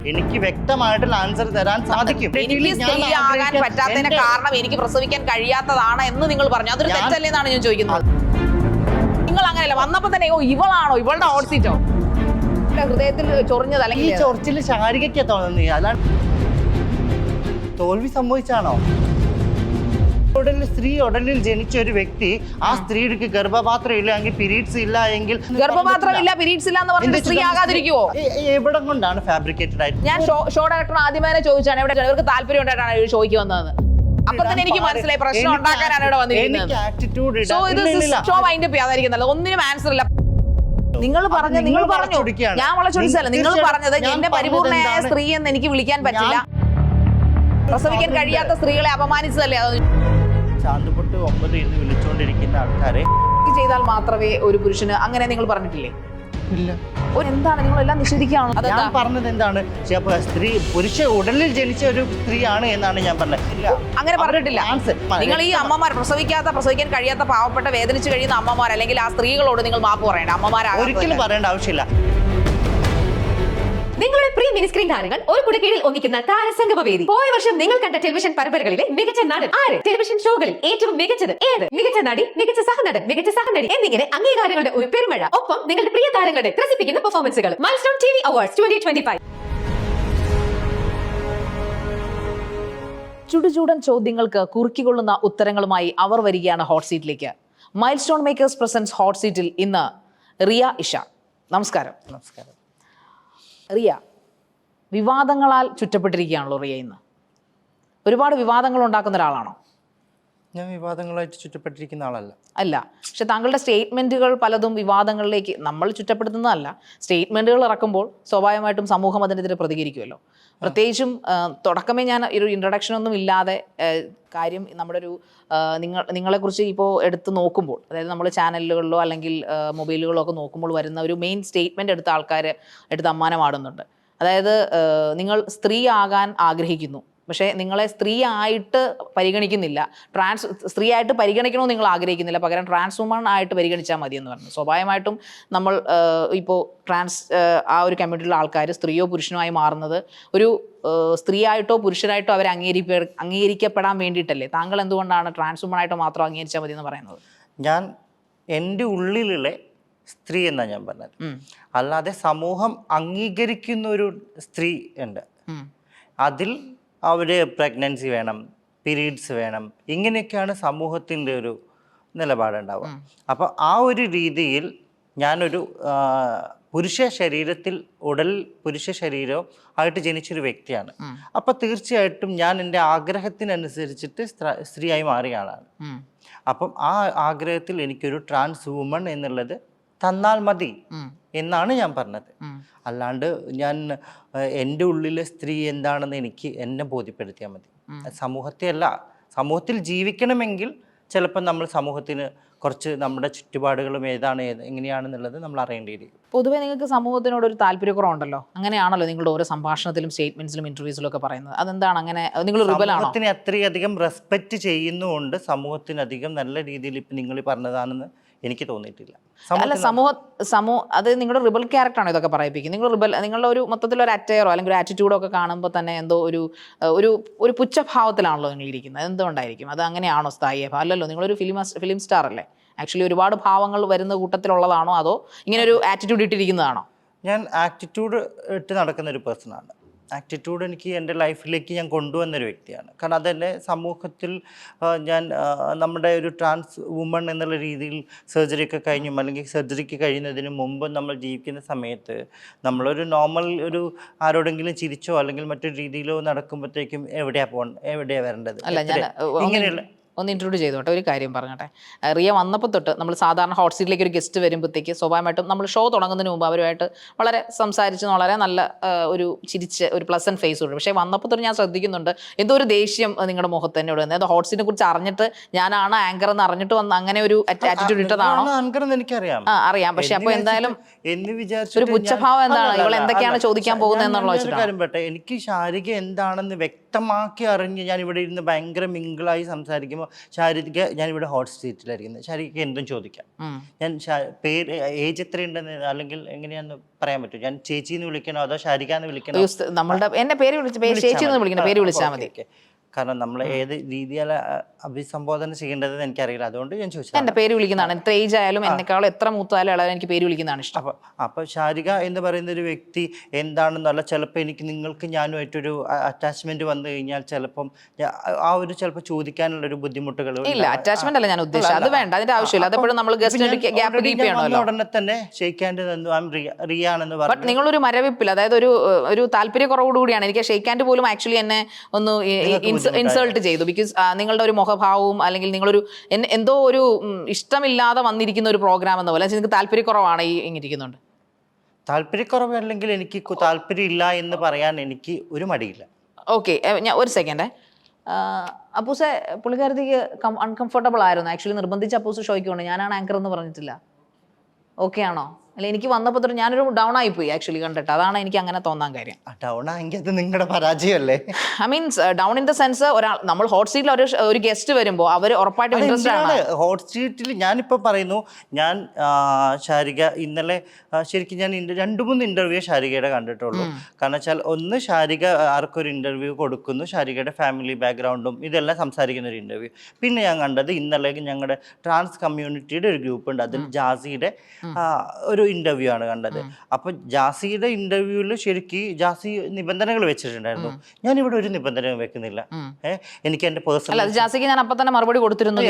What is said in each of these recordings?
എനിക്ക് വ്യക്തമായിട്ടുള്ള ആൻസർ തരാൻ സാധിക്കും. എനിക്ക് സ്ത്രീയാകാൻ പറ്റാത്തതിന്റെ കാരണം എനിക്ക് പ്രസവിക്കാൻ കഴിയാത്തതാണ് എന്ന് നിങ്ങൾ പറഞ്ഞു. അതൊരു തെറ്റല്ലേ എന്നാണ് ഞാൻ ചോദിക്കുന്നത്. നിങ്ങൾ അങ്ങനെയല്ല വന്നപ്പോ തന്നെ ഇവളാണോ ഇവളുടെ ഔട്ട്ഫിറ്റോ ഹൃദയത്തിൽ ചൊറിഞ്ഞത് അല്ലെങ്കിൽ ഈ ചൊറിച്ചിൽ ശാരികയ്ക്കാ തോന്നുന്നു. അല്ലാണ്ട് തോൽവി സംഭവിച്ചാണോ? സ്ത്രീ ഉടലിൽ ജനിച്ച ഒരു വ്യക്തി ആ സ്ത്രീക്ക് ഗർഭപാത്രം ഇല്ല എങ്കിൽ പീരീഡ്സ് ഇല്ല എങ്കിൽ ഗർഭപാത്രം ഇല്ല പീരീഡ്സ് ഇല്ല എന്ന് പറഞ്ഞിട്ട് സ്ത്രീ ആകാതിരിക്കുവോ? എവിടെ കൊണ്ടാണ് ഫാബ്രിക്കേറ്റഡ് ആയിട്ട്? ഞാൻ ഷോ ഡയറക്ടർ ആദ്യമേ ചോദിച്ചാണ് എവിടെ ഇവർക്ക് താല്പര്യം ഉണ്ടായിട്ടാണ് ഈ ഷോയ്ക്ക് വന്നത്. അപ്പൊ തന്നെ എനിക്ക് മനസ്സിലായി പ്രശ്നം ഉണ്ടാക്കാനാണ് ഇവിടെ വന്നിരിക്കുന്നത്. ഷോ വൈൻഡ് അപ്പ് ചെയ്യാതായിരിക്കുന്നത് ഒന്നിനും ആൻസർ ഇല്ല. നിങ്ങൾ പറഞ്ഞു ഞാൻ വളച്ചൊടിച്ചല്ല. നിങ്ങൾ പറഞ്ഞത് എന്റെ പരിപൂർണയായ സ്ത്രീ എന്ന് എനിക്ക് വിളിക്കാൻ പറ്റില്ല, പ്രസവിക്കാൻ കഴിയാത്ത സ്ത്രീകളെ അപമാനിച്ചതല്ലേ? ശാന്തപ്പെട്ട് 9 എന്ന് വിളിച്ചുകൊണ്ടിരിക്കുന്ന ആൾക്കാരെ ചെയ്താൽ മാത്രമേ ഒരു പുരുഷന് അങ്ങനെ നിങ്ങൾ പറഞ്ഞിട്ടില്ലേ? ഇല്ല. എന്താണ് നിങ്ങളെല്ലാം നിഷേധിക്കുകയാണ്? ഞാൻ പറഞ്ഞത് എന്താണ്? സ്ത്രീ പുരുഷ ഉടലിൽ ജനിച്ച ഒരു സ്ത്രീയാണ് എന്നാണ് ഞാൻ പറഞ്ഞത്. അങ്ങനെ പറഞ്ഞിട്ടില്ല. നിങ്ങൾ ഈ അമ്മമാർ പ്രസവിക്കാൻ കഴിയാത്ത പാവപ്പെട്ട വേദനിച്ച് കഴിയുന്ന അമ്മമാർ അല്ലെങ്കിൽ ആ സ്ത്രീകളോട് നിങ്ങൾ മാപ്പ് പറയണ്ട. അമ്മമാരാണ് ഒരിക്കലും പറയേണ്ട ആവശ്യമില്ല. നിങ്ങളുടെ പ്രിയ മിനിസ്ക്രീൻ താരങ്ങൾ ഒരു കുടക്കീഴിൽ ഒന്നിക്കുന്ന താരസംഗമ വേദി. പോയ വർഷം നിങ്ങൾ കണ്ട ടെലിവിഷൻ പരമ്പരകളിലെ മികച്ച നടൻ ആര്, ടെലിവിഷൻ ഷോകളിൽ ഏറ്റവും മികച്ചത് ഏത്, മികച്ച നടി, മികച്ച സഹനടൻ, മികച്ച സഹനടി എന്നിങ്ങനെ അംഗീകാരങ്ങളുടെ ഒരു പെരുമഴ. ഒപ്പം നിങ്ങളുടെ പ്രിയ താരങ്ങളുടെ ത്രസിപ്പിക്കുന്ന പെർഫോമൻസുകൾ. Milestone TV awards 2025. ചുടുചൂടൻ ചോദ്യങ്ങൾക്ക് കുറുക്കിക്കൊള്ളുന്ന ഉത്തരങ്ങളുമായി അവർ വരികയാണ് ഹോട്ട് സീറ്റിലേക്ക്. മൈൽസ്റ്റോൺ മേക്കേഴ്സ് പ്രസൻസ് ഹോട്ട് സീറ്റിൽ ഇന്ന് റിയ ഇഷ. നമസ്കാരം. നമസ്കാരം. റിയ, വിവാദങ്ങളാൽ ചുറ്റപ്പെട്ടിരിക്കുകയാണല്ലോ റിയ. ഇന്ന് ഒരുപാട് വിവാദങ്ങൾ ഉണ്ടാക്കുന്ന ഒരാളാണോ? ഞാൻ വിവാദങ്ങളായിട്ട് ചുറ്റപ്പെട്ടിരിക്കുന്ന ആളല്ല. അല്ല, പക്ഷെ താങ്കളുടെ സ്റ്റേറ്റ്മെന്റുകൾ പലതും വിവാദങ്ങളിലേക്ക് നമ്മൾ ചുറ്റപ്പെടുത്തുന്നതല്ല. സ്റ്റേറ്റ്മെന്റുകൾ ഇറക്കുമ്പോൾ സ്വാഭാവികമായിട്ടും സമൂഹം അതിനെതിരെ പ്രതികരിക്കുമല്ലോ. പ്രത്യേകിച്ചും തുടക്കമേ ഞാൻ ഒരു ഇൻട്രൊഡക്ഷനൊന്നും ഇല്ലാതെ കാര്യം നമ്മുടെ ഒരു നിങ്ങളെക്കുറിച്ച് ഇപ്പോൾ എടുത്ത് നോക്കുമ്പോൾ, അതായത് നമ്മൾ ചാനലുകളിലോ അല്ലെങ്കിൽ മൊബൈലുകളിലോ ഒക്കെ നോക്കുമ്പോൾ വരുന്ന ഒരു മെയിൻ സ്റ്റേറ്റ്മെൻറ്റ് എടുത്ത ആൾക്കാർ എടുത്ത് അമ്മാനമാടുന്നുണ്ട്. അതായത് നിങ്ങൾ സ്ത്രീ ആകാൻ ആഗ്രഹിക്കുന്നു, പക്ഷേ നിങ്ങളെ സ്ത്രീ ആയിട്ട് പരിഗണിക്കുന്നില്ല, സ്ത്രീ ആയിട്ട് പരിഗണിക്കണമെന്ന് നിങ്ങൾ ആഗ്രഹിക്കുന്നില്ല, പകരം ട്രാൻസ് വുമൺ ആയിട്ട് പരിഗണിച്ചാൽ മതി എന്ന് പറഞ്ഞു. സ്വാഭാവികമായിട്ടും നമ്മൾ ഇപ്പോൾ ആ ഒരു കമ്മ്യൂണിറ്റിയിലുള്ള ആൾക്കാർ സ്ത്രീയോ പുരുഷനോ ആയി മാറുന്നത് ഒരു സ്ത്രീയായിട്ടോ പുരുഷനായിട്ടോ അവർ അംഗീകരിക്കപ്പെടാൻ വേണ്ടിയിട്ടല്ലേ? താങ്കൾ എന്തുകൊണ്ടാണ് ട്രാൻസ് വുമൺ ആയിട്ടോ മാത്രം അംഗീകരിച്ചാൽ മതി എന്ന് പറയുന്നത്? ഞാൻ എൻ്റെ ഉള്ളിലുള്ള സ്ത്രീ എന്നാണ് ഞാൻ പറഞ്ഞത്. അല്ലാതെ സമൂഹം അംഗീകരിക്കുന്ന ഒരു സ്ത്രീ ഉണ്ട്. അതിൽ അവർ പ്രഗ്നൻസി വേണം, പീരീഡ്സ് വേണം, ഇങ്ങനെയൊക്കെയാണ് സമൂഹത്തിൻ്റെ ഒരു നിലപാടുണ്ടാവുക. അപ്പോൾ ആ ഒരു രീതിയിൽ ഞാനൊരു പുരുഷ ശരീരത്തിൽ പുരുഷ ശരീരം ആയിട്ട് ജനിച്ചൊരു വ്യക്തിയാണ്. അപ്പോൾ തീർച്ചയായിട്ടും ഞാൻ എൻ്റെ ആഗ്രഹത്തിനനുസരിച്ചിട്ട് സ്ത്രീയായി മാറിയ ആളാണ്. അപ്പം ആ ആഗ്രഹത്തിൽ എനിക്കൊരു ട്രാൻസ് വുമൺ എന്നുള്ളത് തന്നാൽ മതി എന്നാണ് ഞാൻ പറഞ്ഞത്. അല്ലാണ്ട് ഞാൻ എൻ്റെ ഉള്ളിലെ സ്ത്രീ എന്താണെന്ന് എന്നെ ബോധ്യപ്പെടുത്തിയാൽ മതി. സമൂഹത്തിൽ ജീവിക്കണമെങ്കിൽ ചിലപ്പോൾ നമ്മൾ സമൂഹത്തിന് കുറച്ച് നമ്മുടെ ചുറ്റുപാടുകളും എങ്ങനെയാണെന്നുള്ളത് നമ്മൾ അറിയേണ്ടിയിരിക്കും. പൊതുവെ നിങ്ങൾക്ക് സമൂഹത്തിനോട് ഒരു താല്പര്യക്കുറവുണ്ടല്ലോ, അങ്ങനെയാണല്ലോ നിങ്ങളുടെ ഓരോ സംഭാഷണത്തിലും സ്റ്റേറ്റ്മെന്റ്സിലും ഇന്റർവ്യൂസിലും ഒക്കെ പറയുന്നത്. അതെന്താണ് അങ്ങനെ? നിങ്ങൾ സമൂഹത്തിനെ അത്രയധികം റെസ്പെക്റ്റ് ചെയ്യുന്നുകൊണ്ട് സമൂഹത്തിനധികം നല്ല രീതിയിൽ ഇപ്പം നിങ്ങൾ പറഞ്ഞതാണെന്ന് എനിക്ക് തോന്നിയിട്ടില്ല. അല്ല, അത് നിങ്ങളുടെ റിബൽ ക്യാരക്ടറാണോ ഇതൊക്കെ പറയിപ്പിക്കും? നിങ്ങളുടെ ഒരു മൊത്തത്തിലൊരു അറ്റയറോ അല്ലെങ്കിൽ ഒരു ആറ്റിറ്റ്യൂഡോ ഒക്കെ കാണുമ്പോൾ തന്നെ എന്തോ ഒരു പുച്ഛഭാവത്തിലാണല്ലോ നിങ്ങൾ ഇരിക്കുന്നത്. എന്തുകൊണ്ടായിരിക്കും? അത് അങ്ങനെയാണോ സ്ഥായി? അല്ലല്ലോ, നിങ്ങളൊരു ഫിലിം സ്റ്റാർ അല്ലേ? ആക്ച്വലി ഒരുപാട് ഭാവങ്ങൾ വരുന്ന കൂട്ടത്തിലുള്ളതാണോ അതോ ഇങ്ങനെ ഒരു ആറ്റിറ്റ്യൂഡ് ഇട്ടിരിക്കുന്നതാണോ? ഞാൻ ആറ്റിറ്റ്യൂഡ് ഇട്ട് നടക്കുന്ന ഒരു പേഴ്സണാണ്. ആറ്റിറ്റ്യൂഡ് എനിക്ക് എൻ്റെ ലൈഫിലേക്ക് ഞാൻ കൊണ്ടുവന്നൊരു വ്യക്തിയാണ്. കാരണം അതെന്നെ സമൂഹത്തിൽ ഞാൻ നമ്മുടെ ഒരു ട്രാൻസ് വുമൺ എന്നുള്ള രീതിയിൽ സർജറിയൊക്കെ കഴിഞ്ഞും അല്ലെങ്കിൽ സർജറിക്ക് കഴിയുന്നതിന് മുമ്പ് നമ്മൾ ജീവിക്കുന്ന സമയത്ത് നമ്മളൊരു നോർമൽ ആരോടെങ്കിലും ചിരിച്ചോ അല്ലെങ്കിൽ മറ്റൊരു രീതിയിലോ നടക്കുമ്പോഴത്തേക്കും എവിടെയാണ് വരേണ്ടത്? അല്ല, ഞാൻ ഇങ്ങനെയുള്ള ഒന്ന് ഇൻട്രൊഡ്യൂസ് ചെയ്തോട്ടെ, ഒരു കാര്യം പറഞ്ഞോട്ടെ. റിയ വന്നപ്പോൾ തൊട്ട് നമ്മൾ സാധാരണ ഹോട്ട് സീറ്റിലേക്ക് ഒരു ഗസ്റ്റ് വരുമ്പോഴത്തേക്ക് സ്വാഭാവികമായിട്ടും നമ്മൾ ഷോ തുടങ്ങുന്നതിന് മുമ്പ് അവരുമായിട്ട് വളരെ സംസാരിച്ച് വളരെ നല്ല ഒരു ചിരിച്ച് ഒരു പ്ലസന്റ് ഫേസ് ഉണ്ട്. പക്ഷേ വന്നപ്പോൾ തൊട്ട് ഞാൻ ശ്രദ്ധിക്കുന്നുണ്ട് എന്തോ ഒരു ദേഷ്യം നിങ്ങളുടെ മുഖത്ത് തന്നെ ഇവിടെ. അത് ഹോട്ട് സീറ്റിനെ കുറിച്ച് അറിഞ്ഞിട്ട് ഞാനാണ് ആങ്കർ എന്ന് അറിഞ്ഞിട്ട് വന്ന് അങ്ങനെ ഒരു ആറ്റിറ്റ്യൂഡ് ഇട്ടതാണോ? എനിക്കറിയാം, അറിയാം. പക്ഷെ അപ്പോൾ എന്തായാലും ഒരു പുച്ഛഭാവം എന്താണ്? ഇവൾ എന്തൊക്കെയാണ് ചോദിക്കാൻ പോകുന്നത് എന്നുള്ള വെച്ചിട്ട് എനിക്ക് ശാരിക എന്താണെന്ന് വ്യക്തമാക്കി അറിഞ്ഞ് ഞാൻ ഇവിടെ ഇരുന്ന് ഭയങ്കര മിങ്കിളായി സംസാരിക്കുമ്പോൾ ശാരിക ഞാനിവിടെ ഹോട്ട് സ്ട്രീറ്റിലായിരിക്കുന്നത്, ശാരികയ്ക്ക് എന്തും ചോദിക്കാം. ഞാൻ പേര് ഏജ് എത്രയുണ്ടെന്ന് അല്ലെങ്കിൽ എങ്ങനെയാന്ന് പറയാൻ പറ്റും? ഞാൻ ചേച്ചി എന്ന് വിളിക്കണോ അതോ ശാരിക എന്ന് വിളിക്കണോ? നമ്മളുടെ എന്നെ പേര് ചേച്ചി എന്ന് വിളിക്കണം, പേര് വിളിച്ചാൽ മതി. കാരണം നമ്മൾ ഏത് രീതിയിലാണ് അഭിസംബോധന ചെയ്യേണ്ടതെന്ന് എനിക്കറിയില്ല, അതുകൊണ്ട് ഞാൻ ചോദിച്ചത്. എന്റെ പേര് വിളിക്കുന്നതാണ്, എത്ര ഏജ് ആയാലും എന്നെക്കാളും എത്ര മൂത്തായാലും ആളായാലും എനിക്ക് പേര് വിളിക്കുന്നതാണ് ഇഷ്ടം. അപ്പോൾ ശാരിക എന്ന് പറയുന്ന ഒരു വ്യക്തി എന്താണെന്നല്ല, ചിലപ്പോൾ എനിക്ക് നിങ്ങൾക്ക് ഞാനുമായിട്ടൊരു അറ്റാച്ച്മെന്റ് വന്നു കഴിഞ്ഞാൽ ചിലപ്പം ആ ഒരു ചിലപ്പോൾ ചോദിക്കാനുള്ള ഒരു ബുദ്ധിമുട്ടുകൾ ഇല്ല. അറ്റാച്ച്മെന്റ് അല്ല ഞാൻ ഉദ്ദേശിച്ചത്, അത് വേണ്ട, അതിന്റെ ആവശ്യമില്ല. അതെപ്പോഴും നമ്മൾ ഗസ്റ്റ് ഗ്യാപ്പ് കീപ്പ് ചെയ്യണമല്ലോ. ഉടനെ തന്നെ ഷെയ്ക്കാൻഡ് റിയ ആണെന്ന് ബട്ട് നിങ്ങളൊരു മരവിപ്പിൽ, അതായത് ഒരു താല്പര്യക്കുറവോടുകൂടിയാണ് എനിക്ക് ഷെയ്ക്കാൻഡ് പോലും ആക്ച്വലി എന്നെ ഒന്ന് ഇൻസൾട്ട് ചെയ്തു. ബിക്കോസ് നിങ്ങളുടെ ഒരു മുഖഭാവവും അല്ലെങ്കിൽ നിങ്ങളൊരു എന്തോ ഒരു ഇഷ്ടമില്ലാതെ വന്നിരിക്കുന്ന ഒരു പ്രോഗ്രാം എന്ന പോലെ നിങ്ങൾക്ക് താല്പര്യക്കുറവാണ് ഈ ഇരിക്കുന്നുണ്ട്. താല്പര്യക്കുറവല്ലെങ്കിൽ എനിക്ക് താല്പര്യമില്ല എന്ന് പറയാൻ എനിക്ക് ഒരു മടിയില്ല. ഓക്കെ, ഞാൻ ഒരു സെക്കൻഡേ. അപ്പൂസെ പുള്ളിക്കാരത്തേക്ക് അൺകംഫർട്ടബിൾ ആയിരുന്നു ആക്ച്വലി, നിർബന്ധിച്ച് അപ്പൂസ് ഷോയ്ക്കുണ്ട്. ഞാനാണ് ആങ്കർ എന്ന് പറഞ്ഞിട്ടില്ല. ഓക്കെ ആണോ? അല്ല, എനിക്ക് വന്നപ്പോൾ തൊട്ട് ഞാനൊരു ഡൗൺ ആയിപ്പോയി ആക്ച്വലി കണ്ടിട്ട്, അതാണ് എനിക്ക് അങ്ങനെ തോന്നാൻ കാര്യം. ഡൗൺ ആയെങ്കിൽ അത് നിങ്ങളുടെ പരാജയമല്ലേ? I means down in the sense, നമ്മൾ ഹോട്ട് സീറ്റിൽ ഒരു ഗസ്റ്റ് വരുമ്പോൾ അവർ ഉറപ്പായിട്ടും ഇൻട്രസ്റ്റ് ആണ്. ഹോട്ട് സീറ്റിൽ ഞാനിപ്പോൾ പറയുന്നു, ഞാൻ ശാരിക ഇന്നലെ ശരിക്കും ഞാൻ 2-3 ഇന്റർവ്യൂ ശാരികയുടെ കണ്ടിട്ടുള്ളൂ. കാരണം വെച്ചാൽ ഒന്ന് ശാരിക ആർക്കൊരു ഇന്റർവ്യൂ കൊടുക്കുന്നു, ശാരികയുടെ ഫാമിലി ബാക്ക്ഗ്രൗണ്ടും ഇതെല്ലാം സംസാരിക്കുന്ന ഒരു ഇന്റർവ്യൂ. പിന്നെ ഞാൻ കണ്ടത് ഇന്നലെ ഞങ്ങളുടെ ട്രാൻസ് കമ്മ്യൂണിറ്റിയുടെ ഒരു ഗ്രൂപ്പ് ഉണ്ട്, അതിൽ ജാസിയുടെ ഒരു ഇന്റർവ്യൂ ആണ് കണ്ടത്. അപ്പൊ ജാസിയുടെ ഇന്റർവ്യൂവിൽ ശരിക്കും ജാസി നിബന്ധനകൾ വെച്ചിട്ടുണ്ടായിരുന്നു. ഞാൻ ഇവിടെ ഒരു നിബന്ധന വെക്കുന്നില്ല. എനിക്ക് എന്റെ പേഴ്സണൽ ജാസിക്ക് ഞാൻ അപ്പൊ തന്നെ മറുപടി കൊടുത്തിരുന്നു.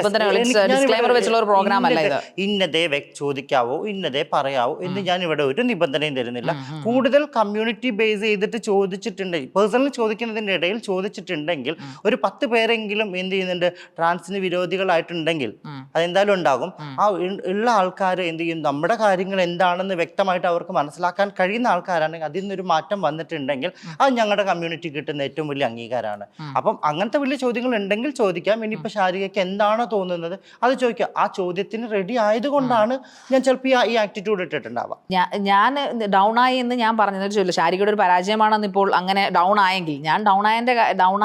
ഇന്നതേ ചോദിക്കാവോ, ഇന്നതേ പറയാവോ എന്ന് ഞാൻ ഇവിടെ ഒരു നിബന്ധനയും തരുന്നില്ല. കൂടുതൽ കമ്മ്യൂണിറ്റി ബേസ് ചെയ്തിട്ട് ചോദിച്ചിട്ടുണ്ടെങ്കിൽ, പേഴ്സണലി ചോദിക്കുന്നതിന്റെ ഇടയിൽ ചോദിച്ചിട്ടുണ്ടെങ്കിൽ ഒരു 10 പേരെങ്കിലും എന്ത് ചെയ്യുന്നുണ്ട്, ട്രാൻസിന് വിരോധികളായിട്ടുണ്ടെങ്കിൽ അതെന്തായാലും ഉണ്ടാകും. ആ ഉള്ള ആൾക്കാർ എന്ത് ചെയ്യും, നമ്മുടെ കാര്യങ്ങൾ എന്താണെന്ന് വ്യക്തമായിട്ട് അവർക്ക് മനസ്സിലാക്കാൻ കഴിയുന്ന ആൾക്കാരാണെങ്കിൽ അതിൽ നിന്നൊരു മാറ്റം വന്നിട്ടുണ്ടെങ്കിൽ അത് ഞങ്ങളുടെ കമ്മ്യൂണിറ്റി കിട്ടുന്ന ഏറ്റവും വലിയ അംഗീകാരമാണ്. അപ്പം അങ്ങനത്തെ വലിയ ചോദ്യങ്ങൾ ഉണ്ടെങ്കിൽ ചോദിക്കാം. ഇനിയിപ്പോൾ ശാരികയ്ക്ക് എന്താണോ തോന്നുന്നത് അത് ചോദിക്കാം. ആ ചോദ്യത്തിന് റെഡി ആയതുകൊണ്ടാണ് ഞാൻ ചിലപ്പോൾ ഈ ആറ്റിറ്റ്യൂഡ് ഇട്ടിട്ടുണ്ടാവാം. ഞാൻ ഡൗൺ ആയി എന്ന് ഞാൻ പറഞ്ഞത് ചോദിച്ചു, ശാരികയുടെ ഒരു പരാജയമാണെന്ന് ഇപ്പോൾ അങ്ങനെ ഡൗൺ ആയെങ്കിൽ, ഞാൻ ഡൗൺ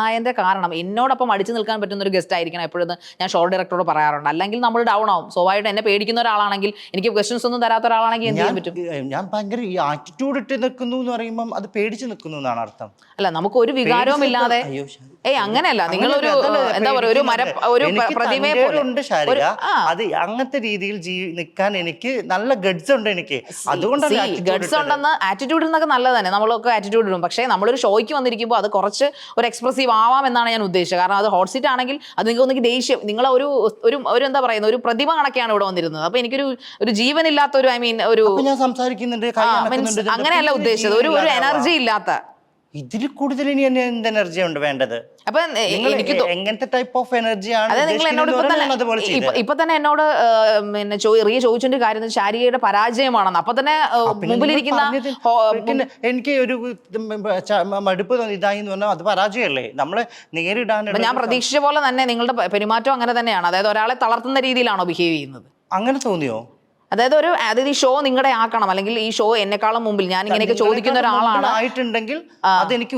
ആയതിന്റെ കാരണം എന്നോടൊപ്പം അടിച്ചു നിൽക്കാൻ പറ്റുന്ന ഒരു ഗസ്റ്റ് ആയിരിക്കണം എപ്പോഴും ഞാൻ ഷോ ഡയറക്ടറോട് പറയാറുണ്ട്. അല്ലെങ്കിൽ നമ്മൾ ഡൗൺ ആവും. സ്വാഭാവികമായിട്ട് എന്നെ പേടിക്കുന്ന ഒരാളാണെങ്കിൽ, എനിക്ക് ക്വസ്റ്റ്യൻസ് ഒന്നും തരാത്ത ഒരാളാണെങ്കിൽ എന്ത് ചെയ്യാൻ പറ്റും? ഞാൻ ഭയങ്കര ഈ ആറ്റിറ്റ്യൂഡ് ഇട്ട് നിൽക്കുന്നു എന്ന് പറയുമ്പോൾ അത് പേടിച്ച് നിൽക്കുന്നു എന്നാണ് അർത്ഥം. അല്ല, നമുക്ക് ഒരു വികാരവും ഇല്ലാതെ, അങ്ങനെയല്ല, നിങ്ങളൊരു എന്താ പറയുക, ഒരു പ്രതിമയെ പോലെ അത് അങ്ങനത്തെ രീതിയിൽ നിൽക്കാൻ എനിക്ക് നല്ല ഗഡ്സ് ഉണ്ട്. എനിക്ക് അതുകൊണ്ടാണ് ഗഡ്സ് ഉണ്ടെന്ന്. ആറ്റിറ്റ്യൂഡ് എന്നൊക്കെ നല്ലത് തന്നെ, നമ്മളൊക്കെ ആറ്റിറ്റ്യൂഡ് ഇടും. പക്ഷേ നമ്മളൊരു ഷോയ്ക്ക് വന്നിരിക്കുമ്പോൾ അത് കുറച്ച് ഒരു എക്സ്പ്രസീവ് ആവാം എന്നാണ് ഞാൻ ഉദ്ദേശിച്ചത്. കാരണം അത് ഹോട്ട് സീറ്റ് ആണെങ്കിൽ അത് നിങ്ങൾക്ക് ഒന്നെങ്കിൽ ദേഷ്യം, നിങ്ങളെ ഒരു എന്താ പറയുന്നത്, ഒരു പ്രതിമ കണക്കെയാണ് ഇവിടെ വന്നിരുന്നത്. അപ്പൊ എനിക്കൊരു ജീവനില്ലാത്ത ഒരു, ഐ മീൻ ഒരു, ഞാൻ സംസാരിക്കുന്നുണ്ട് അങ്ങനെയല്ല ഉദ്ദേശിച്ചത്, ഒരു എനർജി ഇല്ലാത്ത. ഇതിൽ കൂടുതൽ ഇനി എന്ത് എനർജി ഉണ്ട് വേണ്ടത്? അപ്പൊ എനിക്ക് എങ്ങനത്തെ ടൈപ്പ് ഓഫ് എനർജിയാണ്? അതെ, നിങ്ങൾ എന്നോട് ഇപ്പൊ തന്നെ എന്നോട് പിന്നെ റിയ ചോദിച്ചൊരു കാര്യം ശാരികയുടെ പരാജയമാണെന്ന്. അപ്പൊ തന്നെ മുമ്പിലിരിക്കുന്ന എനിക്ക് ഒരു മടുപ്പ് ഇതായി എന്ന് പറഞ്ഞാൽ അത് പരാജയമല്ലേ? നമ്മളെ നേരിടാൻ ഞാൻ പ്രതീക്ഷിച്ച പോലെ തന്നെ നിങ്ങളുടെ പെരുമാറ്റം അങ്ങനെ തന്നെയാണ്. അതായത് ഒരാളെ തളർത്തുന്ന രീതിയിലാണോ ബിഹേവ് ചെയ്യുന്നത്? അങ്ങനെ തോന്നിയോ? അതായത് ഈ ഷോ നിങ്ങളുടെ ആക്കണം, അല്ലെങ്കിൽ ഈ ഷോ എന്നെക്കാളും മുമ്പിൽ ഞാൻ ഇങ്ങനെയൊക്കെ ചോദിക്കുന്ന ഒരാളാണ് ആയിട്ടുണ്ടെങ്കിൽ അതെനിക്ക്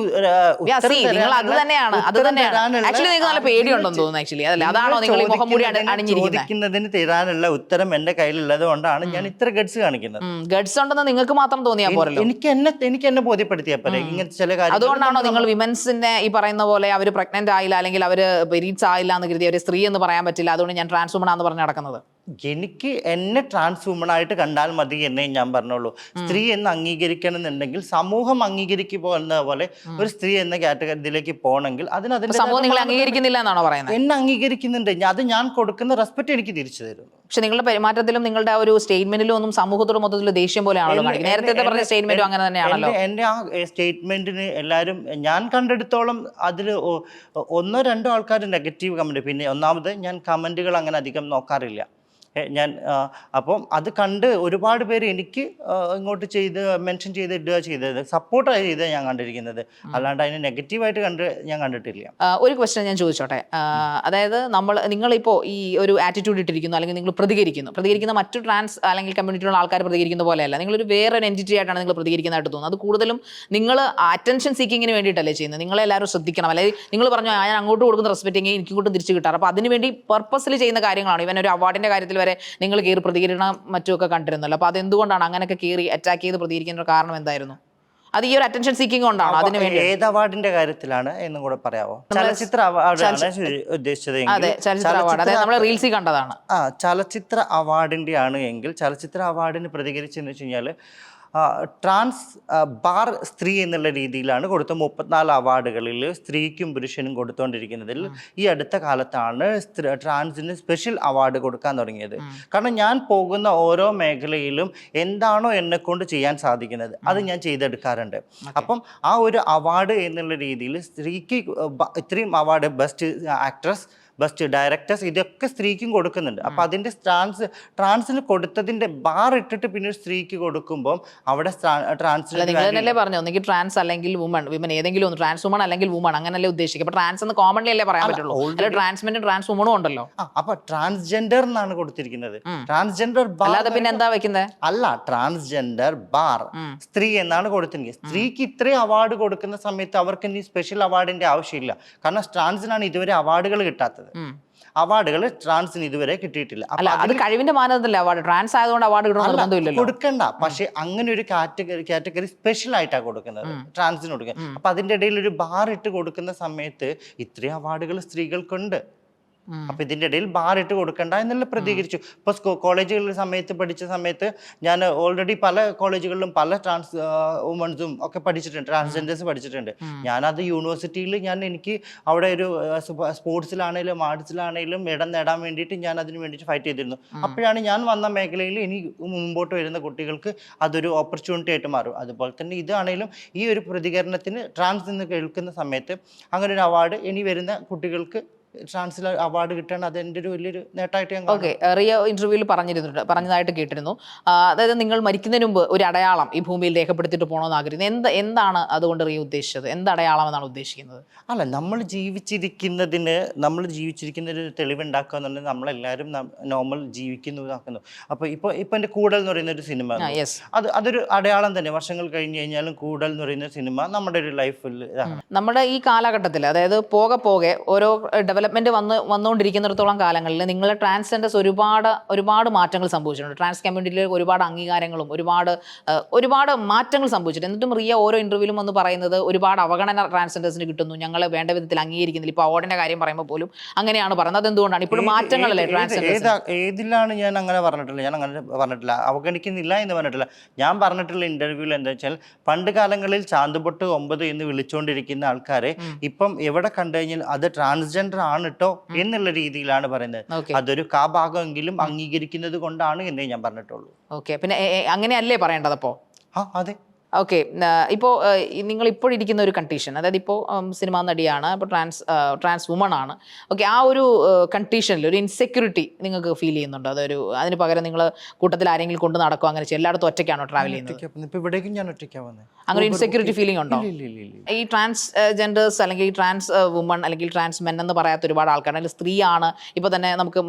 നിങ്ങൾ അത് തന്നെയാണ് ആക്ച്വലി. നിങ്ങൾക്ക് നല്ല പേടിയുണ്ടെന്ന് തോന്നുന്നു ആക്ച്വലി, അതല്ലേ? അതാണോ നിങ്ങൾ ഈ മുഖം മൂടി ചോദിക്കുന്നതിന് തരാനുള്ള ഉത്തരം എന്റെ കയ്യിലുള്ളത് കൊണ്ടാണ് ഞാൻ ഇത്ര ഗഡ്സ് കാണിക്കുന്നത്. ഗഡ്സ് ഉണ്ടെന്ന് നിങ്ങൾക്ക് മാത്രം തോന്നിയാൽ പോരല്ലോ. എനിക്ക് എന്നെ ബോധ്യപ്പെടുത്തിയാൽ പോലെ ഇങ്ങനത്തെ ചില കാര്യങ്ങൾ. അതുകൊണ്ടാണോ നിങ്ങൾ വിമൻസിന്റെ ഈ പറയുന്ന പോലെ അവര് പ്രഗ്നന്റ് ആയില്ല, അല്ലെങ്കിൽ അവര് പീരീഡ്സ് ആയില്ല എന്ന് കരുതി അവര് സ്ത്രീ എന്ന് പറയാൻ പറ്റില്ല, അതുകൊണ്ട് ഞാൻ ട്രാൻസ് വുമൺ ആണെന്ന് പറഞ്ഞ് നടക്കുന്നത്? എനിക്ക് എന്നെ ട്രാൻസ് വുമൺ ആയിട്ട് കണ്ടാൽ മതി എന്നേ ഞാൻ പറഞ്ഞുള്ളൂ. സ്ത്രീ എന്ന് അംഗീകരിക്കണം എന്നുണ്ടെങ്കിൽ സമൂഹം അംഗീകരിക്കുന്ന പോലെ ഒരു സ്ത്രീ എന്ന കാറ്റഗറിയിലേക്ക് പോകണമെങ്കിൽ സമൂഹം നിങ്ങളെ അംഗീകരിക്കുന്നില്ല എന്നാണോ പറയുന്നത്? എന്നെ അംഗീകരിക്കുന്നുണ്ട്, അത് ഞാൻ കൊടുക്കുന്ന റെസ്പെക്ട് എനിക്ക് തിരിച്ചു തരുന്നു. പക്ഷെ നിങ്ങളുടെ പെരുമാറ്റത്തിലും നിങ്ങളുടെ ആ ഒരു സ്റ്റേറ്റ്മെന്റിലും ഒന്നും സമൂഹത്തോട് മൊത്തത്തിൽ ദേഷ്യം പോലെയാണല്ലോ കാണിക്കുന്നത്. നേരത്തെ പറഞ്ഞ സ്റ്റേറ്റ്മെന്റും അങ്ങനെ തന്നെയാണല്ലോ. എന്റെ ആ സ്റ്റേറ്റ്മെന്റിന് എല്ലാവരും ഞാൻ കണ്ടെടുത്തോളം അതിൽ 1-2 ആൾക്കാർ നെഗറ്റീവ് കമന്റ്. പിന്നെ ഒന്നാമത് ഞാൻ കമന്റുകൾ അങ്ങനെ അധികം നോക്കാറില്ല. ഞാൻ അപ്പം അത് കണ്ട് ഒരുപാട് പേര് എനിക്ക് ഇങ്ങോട്ട് മെൻഷൻ ഇടുക ചെയ്തത്, സപ്പോർട്ട് ചെയ്ത് ഞാൻ കണ്ടിരിക്കുന്നത്, അല്ലാണ്ട് അതിന് നെഗറ്റീവായിട്ട് ഞാൻ കണ്ടിട്ടില്ല. ഒരു ക്വസ്റ്റ്യൻ ഞാൻ ചോദിച്ചോട്ടെ, അതായത് നിങ്ങളിപ്പോൾ ഈ ഒരു ആറ്റിറ്റ്യൂഡ് ഇട്ടിരിക്കുന്നു, അല്ലെങ്കിൽ നിങ്ങൾ പ്രതികരിക്കുന്ന മറ്റു ട്രാൻസ് അല്ലെങ്കിൽ കമ്മ്യൂണിറ്റിയിലുള്ള ആൾക്കാർ പ്രതികരിക്കുന്ന പോലെയല്ല, നിങ്ങളൊരു വേറൊരു എൻറ്റിറ്റി ആയിട്ടാണ് നിങ്ങൾ പ്രതികരിക്കുന്നതായിട്ട് തോന്നുന്നത്. അത് കൂടുതലും നിങ്ങൾ അറ്റൻഷൻ സീക്കിങ്ങിന് വേണ്ടിയിട്ടല്ലേ ചെയ്യുന്നത്. നിങ്ങളെല്ലാവരും ശ്രദ്ധിക്കണം, അല്ലെങ്കിൽ നിങ്ങൾ പറഞ്ഞു ഞാൻ അങ്ങോട്ട് കൊടുക്കുന്ന റെസ്പെക്റ്റിങ് എനിക്കിങ്ങോട്ടും തിരിച്ചു കിട്ടാറ്, അപ്പോൾ അതിനുവേണ്ടി പർപ്പസിൽ ചെയ്യുന്ന കാര്യങ്ങളാണ്. ഇവൻ ഒരു അവാർഡിന്റെ കാര്യത്തിൽ വരെ നിങ്ങൾ കയറി പ്രതികരണം മറ്റുമൊക്കെ കണ്ടിരുന്നല്ലോ. അപ്പോൾ അതെന്തുകൊണ്ടാണ് അങ്ങനെയൊക്കെ കയറി അറ്റാക്ക് ചെയ്ത് പ്രതികരിക്കുന്ന കാരണം എന്തായിരുന്നു? അത് ഈ ഒരു അറ്റൻഷൻ സീക്കിംഗ് കൊണ്ടാണോ? അതിന് വേണ്ടി ഏത് അവാർഡിന്റെ കാര്യത്തിലാണ് എന്നും കൂടെ പറയാമോ? ചലച്ചിത്ര അവാർഡാണ് ഉദ്ദേശിച്ചത്. അതെ, ചലച്ചിത്ര അവാർഡ്, അതായത് നമ്മൾ റീൽസിൽ കണ്ടതാണ്. ചലച്ചിത്ര അവാർഡിന്റെ ആണ് എങ്കിൽ ചലച്ചിത്ര അവാർഡിന് പ്രതികരിച്ചെന്ന് വെച്ച് കഴിഞ്ഞാൽ ട്രാൻസ് ബാർ സ്ത്രീ എന്നുള്ള രീതിയിലാണ് കൊടുത്ത 34 അവാർഡുകളിൽ സ്ത്രീക്കും പുരുഷനും കൊടുത്തുകൊണ്ടിരിക്കുന്നതിൽ ഈ അടുത്ത കാലത്താണ് ട്രാൻസിന് സ്പെഷ്യൽ അവാർഡ് കൊടുക്കാൻ തുടങ്ങിയത്. കാരണം ഞാൻ പോകുന്ന ഓരോ മേഖലയിലും എന്താണോ എന്നെ കൊണ്ട് ചെയ്യാൻ സാധിക്കുന്നത് അത് ഞാൻ ചെയ്തെടുക്കാറുണ്ട്. അപ്പം ആ ഒരു അവാർഡ് എന്നുള്ള രീതിയിൽ സ്ത്രീക്ക് ഇത്രയും award, best actress, best directors, ഇതൊക്കെ സ്ത്രീക്കും കൊടുക്കുന്നുണ്ട്. അപ്പം അതിൻ്റെ ട്രാൻസിന് കൊടുത്തതിൻ്റെ ബാർ ഇട്ടിട്ട് പിന്നെ സ്ത്രീക്ക് കൊടുക്കുമ്പോൾ അവിടെ ട്രാൻസിനെ പറഞ്ഞു ഒന്നെങ്കിൽ ട്രാൻസ് അല്ലെങ്കിൽ വിമൻ ഏതെങ്കിലും ഒന്ന്, ട്രാൻസ് വുമൺ അല്ലെങ്കിൽ വുമൺ, അങ്ങനല്ലേ ഉദ്ദേശിക്കുക. അപ്പൊ ട്രാൻസ് എന്ന് കോമൺലി അല്ലേ പറയാൻ പറ്റുള്ളൂ, അല്ല ട്രാൻസ്മെന്റും ട്രാൻസ് വുമണും ഉണ്ടല്ലോ. അപ്പൊ ട്രാൻസ്ജെൻഡർ എന്നാണ് കൊടുത്തിരിക്കുന്നത്. ട്രാൻസ്ജെൻഡർ ബാർ അല്ലാതെ പിന്നെ എന്താ വെക്കുന്നത്? അല്ല, ട്രാൻസ്ജെൻഡർ ബാർ സ്ത്രീ എന്നാണ് കൊടുത്തിരിക്കുന്നത്. സ്ത്രീക്ക് ഇത്രയും അവാർഡ് കൊടുക്കുന്ന സമയത്ത് അവർക്ക് ഇനി സ്പെഷ്യൽ അവാർഡിന്റെ ആവശ്യമില്ല. കാരണം ട്രാൻസിനാണ് ഇതുവരെ അവാർഡുകൾ കിട്ടാത്തത്. അവാർഡുകൾ ട്രാൻസിന് ഇതുവരെ കിട്ടിയിട്ടില്ല. അല്ല, അത് കഴിവിന്റെ മാനദണ്ഡമല്ല അവാർഡ്. ട്രാൻസ് ആയതുകൊണ്ട് അവാർഡ് കിട്ടണമെന്നില്ലല്ലോ, കൊടുക്കണ്ട. പക്ഷെ അങ്ങനെ ഒരു കാറ്റഗറി സ്പെഷ്യൽ ആയിട്ടാണ് കൊടുക്കുന്നത്, ട്രാൻസിന് കൊടുക്കുന്നത്. അപ്പൊ അതിന്റെ ഇടയിൽ ഒരു ബാർ ഇട്ട് കൊടുക്കുന്ന സമയത്ത് ഇത്രയും അവാർഡുകൾ സ്ത്രീകൾക്കുണ്ട്. അപ്പൊ ഇതിന്റെ ഇടയിൽ ബാർ ഇട്ട് കൊടുക്കണ്ട എന്നുള്ള പ്രതികരിച്ചു. ഇപ്പൊ കോളേജുകളിൽ പഠിച്ച സമയത്ത് ഞാൻ ഓൾറെഡി പല കോളേജുകളിലും പല ട്രാൻസ് വുമൻസും ഒക്കെ പഠിച്ചിട്ടുണ്ട്, ട്രാൻസ്ജെൻഡേഴ്സ് പഠിച്ചിട്ടുണ്ട്. ഞാനത് യൂണിവേഴ്സിറ്റിയിൽ എനിക്ക് അവിടെ ഒരു സ്പോർട്സിലാണേലും ആർട്സിലാണേലും ഇടം നേടാൻ വേണ്ടിയിട്ട് ഞാൻ അതിന് വേണ്ടിയിട്ട് ഫൈറ്റ് ചെയ്തിരുന്നു. അപ്പോഴാണ് ഞാൻ വന്ന മേഖലയിൽ ഇനി മുമ്പോട്ട് വരുന്ന കുട്ടികൾക്ക് അതൊരു ഓപ്പർച്യൂണിറ്റി ആയിട്ട് മാറും. അതുപോലെ തന്നെ ഇതാണേലും ഈ ഒരു പ്രതികരണത്തിന് ട്രാൻസ് എന്ന് കേൾക്കുന്ന സമയത്ത് അങ്ങനെ ഒരു അവാർഡ് ഇനി വരുന്ന കുട്ടികൾക്ക് ട്രാൻസിൽ അവാർഡ് കിട്ടാൻ അത് എൻ്റെ ഒരു വലിയൊരു നേട്ടമായിട്ട് ഞാൻ. ഓക്കെ, റിയ ഇന്റർവ്യൂവിൽ പറഞ്ഞതായിട്ട് കേട്ടിരുന്നു. അതായത് നിങ്ങൾ മരിക്കുന്നതിന് മുമ്പ് ഒരു അടയാളം ഈ ഭൂമിയിൽ രേഖപ്പെടുത്തിയിട്ട് പോകണമെന്ന് ആഗ്രഹിക്കുന്നു. എന്താണ് അതുകൊണ്ട് റിയ ഉദ്ദേശിച്ചത്? എന്ത് അടയാളം എന്നാണ് ഉദ്ദേശിക്കുന്നത്? അല്ല, നമ്മൾ ജീവിച്ചിരിക്കുന്നതിന് ഒരു തെളിവുണ്ടാക്കുക എന്നുണ്ടെങ്കിൽ നമ്മളെല്ലാവരും നോർമൽ ജീവിക്കുന്നതാക്കുന്നു. അപ്പോൾ ഇപ്പോൾ എൻ്റെ കൂടൽ എന്ന് പറയുന്ന ഒരു സിനിമ, അതൊരു അടയാളം തന്നെ. വർഷങ്ങൾ കഴിഞ്ഞ് കഴിഞ്ഞാലും കൂടൽ എന്ന് പറയുന്ന സിനിമ നമ്മുടെ ഒരു ലൈഫിൽ നമ്മുടെ ഈ കാലഘട്ടത്തിൽ, അതായത് പോകെ ഓരോ ഡെവലപ്മെന്റ് വന്നുകൊണ്ടിരിക്കുന്നിടത്തോളം കാലങ്ങളിൽ നിങ്ങളെ ട്രാൻസ്ജെൻഡേഴ്സ് ഒരുപാട് മാറ്റങ്ങൾ സംഭവിച്ചിട്ടുണ്ട്. ട്രാൻസ് കമ്മ്യൂണിറ്റിയിൽ ഒരുപാട് അംഗീകാരങ്ങളും ഒരുപാട് മാറ്റങ്ങൾ സംഭവിച്ചിട്ടുണ്ട്. എന്നിട്ടും റിയ ഓരോ ഇന്റർവ്യൂവിലും വന്ന് പറയുന്നത് ഒരുപാട് അവഗണന ട്രാൻസ്ജെൻഡേഴ്സിന് കിട്ടുന്നു, ഞങ്ങളെ വേണ്ട വിധത്തിൽ അംഗീകരിക്കുന്നില്ല. ഇപ്പോൾ അവാർഡിന്റെ കാര്യം പറയുമ്പോൾ പോലും അങ്ങനെയാണ് പറയുന്നത്. അതെന്തുകൊണ്ടാണ്? ഇപ്പോഴും മാറ്റങ്ങളല്ലേ ട്രാൻസ്ജെൻഡേഴ്സ്? ഏതിലാണ് ഞാൻ അങ്ങനെ പറഞ്ഞിട്ടില്ല, അവഗണിക്കുന്നില്ല എന്ന് പറഞ്ഞിട്ടില്ല. ഞാൻ പറഞ്ഞിട്ടുള്ള ഇന്റർവ്യൂവിൽ എന്താ വെച്ചാൽ, പണ്ട് കാലങ്ങളിൽ ചാന്തുപൊട്ട് 9 എന്ന് വിളിച്ചുകൊണ്ടിരിക്കുന്ന ആൾക്കാരെ ഇപ്പം എവിടെ കണ്ടു കഴിഞ്ഞാൽ അത് ട്രാൻസ്ജെൻഡർ ആണ് കേട്ടോ എന്നുള്ള രീതിയിലാണ് പറയുന്നത്. അതൊരു ഭാഗമെങ്കിലും അംഗീകരിക്കുന്നത് കൊണ്ടാണ് എന്നേ ഞാൻ പറഞ്ഞിട്ടുള്ളൂ. ഓക്കെ, പിന്നെ അങ്ങനെയല്ലേ പറയേണ്ടത് അപ്പോൾ? അതെ. ഓക്കെ, ഇപ്പോൾ നിങ്ങൾ ഇപ്പോഴിരിക്കുന്ന ഒരു കണ്ടീഷൻ, അതായത് ഇപ്പോൾ സിനിമാ നടിയാണ്, ഇപ്പോൾ ട്രാൻസ് വുമൺ ആണ്. ഓക്കെ, ആ ഒരു കണ്ടീഷനിൽ ഒരു ഇൻസെക്യൂരിറ്റി നിങ്ങൾക്ക് ഫീൽ ചെയ്യുന്നുണ്ടോ? അതിന് പകരം നിങ്ങൾ കൂട്ടത്തിൽ ആരെങ്കിലും കൊണ്ട് നടക്കുക, അങ്ങനെ എല്ലായിടത്തും ഒറ്റയ്ക്കാണോ ട്രാവൽ ചെയ്യുന്നത്? ഇവിടേക്കും ഞാൻ ഒറ്റയ്ക്കാണ് വന്നത്. അങ്ങനെ ഇൻസെക്യൂരിറ്റി ഫീലിംഗ് ഉണ്ടോ? ഈ ട്രാൻസ്ജെൻഡേഴ്സ് അല്ലെങ്കിൽ ട്രാൻസ് വുമൺ അല്ലെങ്കിൽ ട്രാൻസ് മെൻ എന്ന് പറയാത്ത ഒരുപാട് ആൾക്കാർ, അല്ലെങ്കിൽ സ്ത്രീയാണ്. ഇപ്പോൾ തന്നെ നമുക്ക്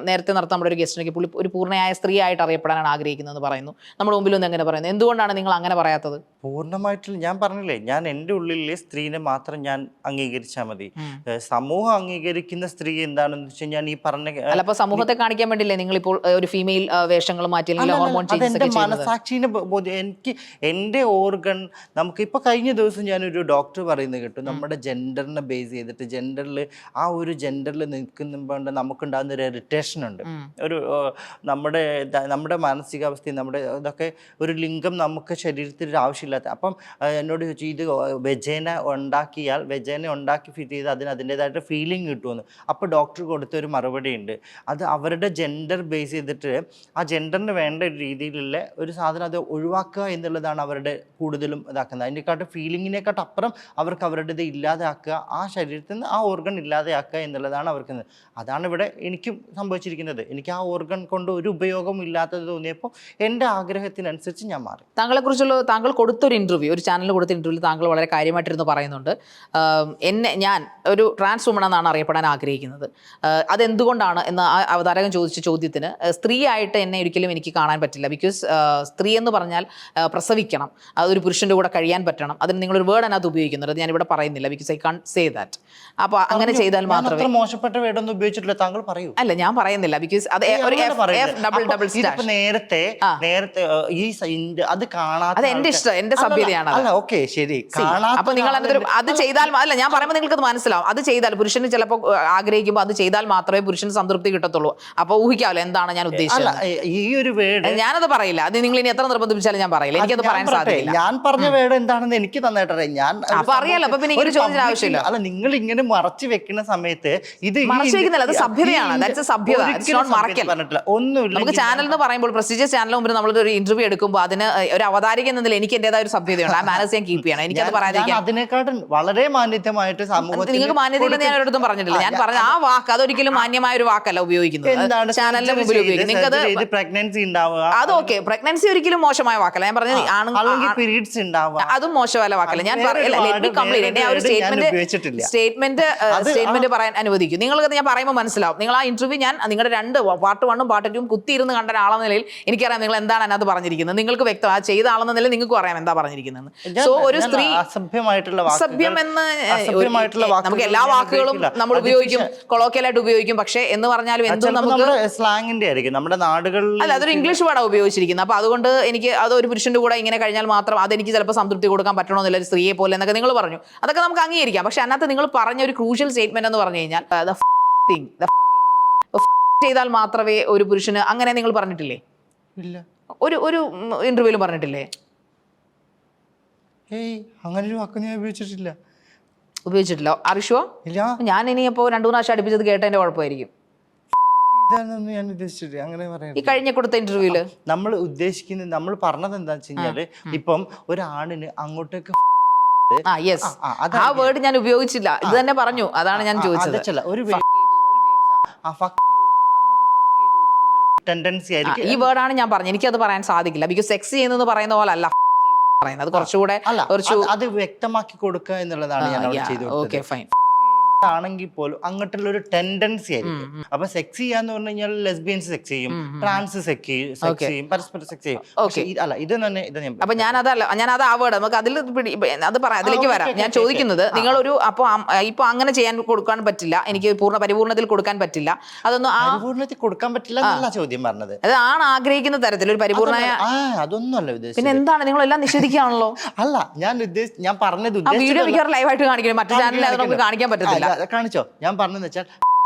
നേരത്തെ നടത്താൻ നമ്മുടെ ഒരു ഗസ്റ്റിനൊക്കെ പുള്ളി ഒരു പൂർണ്ണയായ സ്ത്രീ ആയിട്ട് അറിയപ്പെടാനാണ് ആഗ്രഹിക്കുന്നതെന്ന് പറയുന്നു. നമ്മുടെ മുമ്പിൽ ഒന്ന് എങ്ങനെ പറയുന്നത്? എന്തുകൊണ്ടാണ് നിങ്ങൾ അങ്ങനെ പറയാത്തത്? പൂർണ്ണമായിട്ടും ഞാൻ പറഞ്ഞില്ലേ, ഞാൻ എൻ്റെ ഉള്ളിലെ സ്ത്രീനെ മാത്രം ഞാൻ അംഗീകരിച്ചാൽ മതി. സമൂഹം അംഗീകരിക്കുന്ന സ്ത്രീ എന്താണെന്ന് വെച്ചാൽ ഞാൻ ഈ പറഞ്ഞ അല്ല, സമൂഹത്തെ കാണിക്കാൻ വേണ്ടിയില്ലേ നിങ്ങൾ ഇപ്പോൾ ഒരു ഫീമെയിൽ വേഷങ്ങൾ മാറ്റി ഹോർമോൺ എന്റെ മനസാക്ഷിനെ എനിക്ക് എൻ്റെ ഓർഗൺ നമുക്കിപ്പോൾ കഴിഞ്ഞ ദിവസം ഞാനൊരു ഡോക്ടർ പറയുന്നത് കേട്ടു, നമ്മുടെ ജെൻഡറിനെ ബേസ് ചെയ്തിട്ട് ജെൻഡറിൽ നിൽക്കുമ്പോൾ നമുക്കുണ്ടാകുന്ന ഒരു ഇറിറ്റേഷൻ ഉണ്ട്. നമ്മുടെ മാനസികാവസ്ഥയും നമ്മുടെ ഇതൊക്കെ ഒരു ലിംഗം നമുക്ക് ശരീരത്തിൽ ഒരു ആവശ്യമില്ലാത്ത. അപ്പം എന്നോട് ചോദിച്ചു ഇത് വെജേന ഉണ്ടാക്കി ഫിറ്റ് ചെയ്ത് അതിൻ്റെതായിട്ട് ഫീലിംഗ് കിട്ടുമെന്ന്. അപ്പോൾ ഡോക്ടർ കൊടുത്തൊരു മറുപടി ഉണ്ട്, അത് അവരുടെ ജെൻഡർ ബേസ് ചെയ്തിട്ട് ആ ജെൻഡറിന് വേണ്ട ഒരു രീതിയിലുള്ള ഒരു സാധനം അത് ഒഴിവാക്കുക എന്നുള്ളതാണ് അവരുടെ കൂടുതലും ഇതാക്കുന്നത്. അതിനെക്കാട്ടും ഫീലിങ്ങിനെക്കാട്ടും അപ്പുറം അവർക്ക് അവരുടേത് ഇല്ലാതെയാക്കുക, ആ ശരീരത്തിൽ നിന്ന് ആ ഓർഗൻ ഇല്ലാതെയാക്കുക എന്നുള്ളതാണ് അവർക്ക്. അതാണ് ഇവിടെ എനിക്കും സംഭവിച്ചിരിക്കുന്നത്. എനിക്ക് ആ ഓർഗൻ കൊണ്ട് ഒരു ഉപയോഗം ഇല്ലാത്തത് തോന്നിയപ്പോൾ എൻ്റെ ആഗ്രഹത്തിനനുസരിച്ച് ഞാൻ മാറി. താങ്കൾ കൊടുത്തൊരു ഇൻ്റർവ്യൂ, ഒരു ചാനലിൽ കൊടുത്ത ഇൻ്റർവ്യൂവിൽ താങ്കൾ വളരെ കാര്യമായിട്ടിരുന്ന് പറയുന്നുണ്ട്, ഞാൻ ഒരു ട്രാൻസ് വുമൺ എന്നാണ് അറിയപ്പെടാൻ ആഗ്രഹിക്കുന്നത്, അതെന്തുകൊണ്ടാണ് എന്ന് ആ അവതാരകൻ ചോദിച്ച ചോദ്യത്തിന് സ്ത്രീ ആയിട്ട് എന്നെ ഒരിക്കലും എനിക്ക് കാണാൻ പറ്റില്ല. ബിക്കോസ് സ്ത്രീ എന്ന് പറഞ്ഞാൽ പ്രസവിക്കണം, അതൊരു പുരുഷൻ്റെ കൂടെ കഴിയാൻ പറ്റണം. അതിന് നിങ്ങളൊരു വേർഡ് അതിനകത്ത് ഉപയോഗിക്കുന്നത് ഞാനിവിടെ പറയുന്നില്ല, because I can't say that. അപ്പോൾ അങ്ങനെ ചെയ്താൽ മാത്രമേ. മോശപ്പെട്ട വേർഡൊന്നും ഉപയോഗിച്ചിട്ടില്ല, താങ്കൾ പറയൂ. അല്ല, ഞാൻ പറയുന്നില്ല, ബിക്കോസ് അത് ഡബിൾ സ്റ്റാഷ്. നേരത്തെ ഈ അത് കാണാത്ത, അത് എന്റെ ഇഷ്ടം, എന്റെ സഭ്യതയാണ്. അല്ല ഓക്കെ ശരി. അപ്പൊ നിങ്ങൾ അത് ചെയ്താൽ, അല്ല ഞാൻ പറയുമ്പോൾ നിങ്ങൾക്ക് അത് മനസ്സിലാവും. അത് ചെയ്താൽ പുരുഷന് ചിലപ്പോൾ ആഗ്രഹിക്കുമ്പോൾ അത് ചെയ്താൽ മാത്രമേ പുരുഷന് സംതൃപ്തി കിട്ടത്തുള്ളൂ. അപ്പൊ ഊഹിക്കാമല്ലോ എന്താണ് ഞാൻ ഉദ്ദേശിച്ചത്. ഈ ഒരു വേർഡ് ഞാനത് പറയില്ല, അത് നിങ്ങൾ ഇനി എത്ര നിർബന്ധിപ്പിച്ചാലും ഞാൻ പറയില്ല, എനിക്കത് പറയാൻ സാധിക്കില്ല. ഞാൻ പറഞ്ഞ വേർഡ് എന്താണെന്ന് എനിക്ക് നന്നായിട്ട് അറിയാം. ഞാൻ അപ്പൊ അറിയാലോ, അപ്പൊ പിന്നെ ഇങ്ങനെ ചോദിച്ച ആവശ്യമില്ല. അല്ല, നിങ്ങൾ ഇങ്ങനെ മറച്ചു വെക്കുന്ന സമയത്ത് ഇത് മറച്ചു വെക്കുന്നില്ല, അത് സഭ്യതയാണ്. സഭ്യത പറഞ്ഞിട്ടില്ല ഒന്നുമില്ല. നമുക്ക് ചാനൽ എന്ന് പറയുമ്പോൾ പ്രസ്റ്റീജിയസ് ചാനലിന് മുമ്പ് നമ്മളൊരു ഇന്റർവ്യൂ എടുക്കുമ്പോൾ അതിന് ഒരു അവതാരിക എന്നതിൽ എനിക്ക് എന്റേതായ ഒരു സഭ്യതയുണ്ട്. ആ മാനസ് ഞാൻ കീപ്പ് ചെയ്യണം, എനിക്കത് പറയാതിരിക്കാൻ. അതിനെക്കാട്ടും വളരെ മാന്യമായിട്ട് സമൂഹത്തിൽ നിങ്ങൾക്ക് മാന്യതയില്ലെന്ന് ഞാൻ ഒരിടത്തും പറഞ്ഞിട്ടില്ല. ഞാൻ പറഞ്ഞ ആ വാക്ക് അതൊരിക്കലും മാന്യമായ ഒരു വാക്കല്ല ഉപയോഗിക്കുന്നത്, ചാനലിന്റെ മുമ്പിൽ ഉപയോഗിക്കുന്നത്. നിങ്ങൾക്ക് പ്രഗ്നൻസി ഉണ്ടാവുക, അത് ഓക്കെ, പ്രഗ്നൻസി ഒരിക്കലും മോശമായ വാക്കല്ല. ഞാൻ പറഞ്ഞത് പീരീഡ്സ് ഉണ്ടാവുക, അതും മോശമല്ല വാക്കല്ല. ഞാൻ സ്റ്റേറ്റ്മെന്റ് പറയാൻ അനുവദിക്കും. നിങ്ങൾക്ക് ഞാൻ പറയുമ്പോൾ മനസ്സിലാവും. നിങ്ങൾ ആ ഇന്റർവ്യൂ ഞാൻ നിങ്ങളുടെ 2 പാർട്ട് 1ഉം പാർട്ട് 2ഉം കുത്തിയിരുന്ന് കണ്ട ഒരാളെന്ന നിലയിൽ എനിക്കറിയാം നിങ്ങൾ എന്താണ് അതിനകത്ത് പറഞ്ഞിരിക്കുന്നത്. നിങ്ങൾക്ക് വ്യക്തം, ആ ചെയ്ത ആളെന്ന നിലയിൽ നിങ്ങൾക്ക് അറിയാം എന്താ പറഞ്ഞിരിക്കുന്നത്. സോ ഒരു സ്ത്രീ സഭ്യം എന്ന് നമുക്ക് എല്ലാ വാക്കുകളും നമ്മൾ ഉപയോഗിക്കും, കൊളോക്കിയലായിട്ട് ഉപയോഗിക്കും. പക്ഷേ എന്ന് പറഞ്ഞാലും എന്തും നമുക്ക് സ്ലാങ്ങിന്റെ ആയിരിക്കും നമ്മുടെ നാടുകളിൽ. അല്ല, അതൊരു ഇംഗ്ലീഷ് വേർഡാണ് ഉപയോഗിച്ചിരിക്കുന്നത്. അപ്പൊ അതുകൊണ്ട് എനിക്ക് അത് ഒരു പുരുഷന്റെ കൂടെ ഇങ്ങനെ കഴിഞ്ഞാൽ മാത്രം അതെനിക്ക് ചിലപ്പോൾ സംതൃപ്തി കൊടുക്കാൻ പറ്റണമെന്നില്ല, ഒരു സ്ത്രീയെ പോലെ എന്നൊക്കെ നിങ്ങൾ പറഞ്ഞു. അതൊക്കെ നമുക്ക് അംഗീകരിക്കാം. പക്ഷെ അതിനകത്ത് നിങ്ങൾ പറഞ്ഞ ഒരു ക്രൂഷ്യൽ സ്റ്റേറ്റ്മെന്റ് എന്ന് പറഞ്ഞു കഴിഞ്ഞാൽ ചെയ്താൽ മാത്രമേ ഒരു പുരുഷന്, അങ്ങനെ നിങ്ങൾ പറഞ്ഞിട്ടില്ലേ? ഇല്ല, ഒരു ഇന്റർവ്യൂവിലും പറഞ്ഞിട്ടില്ലേ? അങ്ങനെ ഒരു വാക്ക് ഞാൻ ഉപയോഗിച്ചിട്ടില്ല. അറിഷോ? ഇല്ല. ഞാൻ ഇനിയിപ്പോ 2-3 പ്രാവശ്യം അടുപ്പിച്ചത് കേട്ടതിന്റെ കുഴപ്പമായിരിക്കും. ഞാൻ ഉദ്ദേശിച്ചിട്ട് അങ്ങനെ പറയാം. ഈ കഴിഞ്ഞ കൊടുത്ത ഇന്റർവ്യൂല് നമ്മൾ ഉദ്ദേശിക്കുന്നത്, നമ്മൾ പറഞ്ഞത് എന്താ വെച്ച് കഴിഞ്ഞാല്, ഇപ്പം ഒരാണിന് അങ്ങോട്ടേക്ക് ആ വേർഡ് ഞാൻ ഉപയോഗിച്ചില്ല, ഇത് തന്നെ പറഞ്ഞു. അതാണ് ഞാൻ ചോദിച്ചത്. ഈ വേർഡാണ് ഞാൻ പറഞ്ഞത്. എനിക്കത് പറയാൻ സാധിക്കില്ല, ബിക്കോസ് സെക്സ് ചെയ്യുന്നത് പറയുന്ന പോലെ അല്ല പറയുന്നത്. കുറച്ചുകൂടെ അത് വ്യക്തമാക്കി കൊടുക്കുക എന്നുള്ളതാണ് ഞാൻ ഓക്കെ ഫൈൻ ആണെങ്കിൽ പോലും അങ്ങോട്ടുള്ള ഒരു ടെൻഡൻസി ആയിരിക്കും. അപ്പൊ സെക്സ് ചെയ്യാന്ന് പറഞ്ഞു കഴിഞ്ഞാൽ ലെസ്ബിയൻസ് സെക്സ് ചെയ്യും, ട്രാൻസ് സെക്സ് ചെയ്യും, പരസ്പരം സെക്സ് ചെയ്യും. അല്ല, ഇത് തന്നെ അപ്പൊ ഞാനത് ആ വേർഡ് നമുക്ക് അതിൽ അത് പറയാം, അതിലേക്ക് വരാം. ഞാൻ ചോദിക്കുന്നത് നിങ്ങളൊരു ഇപ്പൊ അങ്ങനെ ചെയ്യാൻ കൊടുക്കാൻ പറ്റില്ല, എനിക്ക് പരിപൂർണത്തിൽ കൊടുക്കാൻ പറ്റില്ല, അതൊന്നും പരിപൂർണത്തിൽ കൊടുക്കാൻ പറ്റില്ല എന്നല്ല ചോദ്യം പറഞ്ഞത്. അത് ആണ് ആഗ്രഹിക്കുന്ന തരത്തിൽ ഒരു പരിപൂർണമായ അതൊന്നും അല്ല ഉദ്ദേശിച്ചത്. പിന്നെ എന്താണ് നിങ്ങൾ എല്ലാം നിഷേധിക്കുകയാണല്ലോ? അല്ല, ഞാൻ പറഞ്ഞത് വീഡിയോ മിക്കവാറും ലൈവായിട്ട് കാണിക്കണം, മറ്റു ചാനലിൽ അത് നമുക്ക് കാണിക്കാൻ പറ്റത്തില്ല. കാണിച്ചോ? ഞാൻ പറഞ്ഞെന്ന് വെച്ചാൽ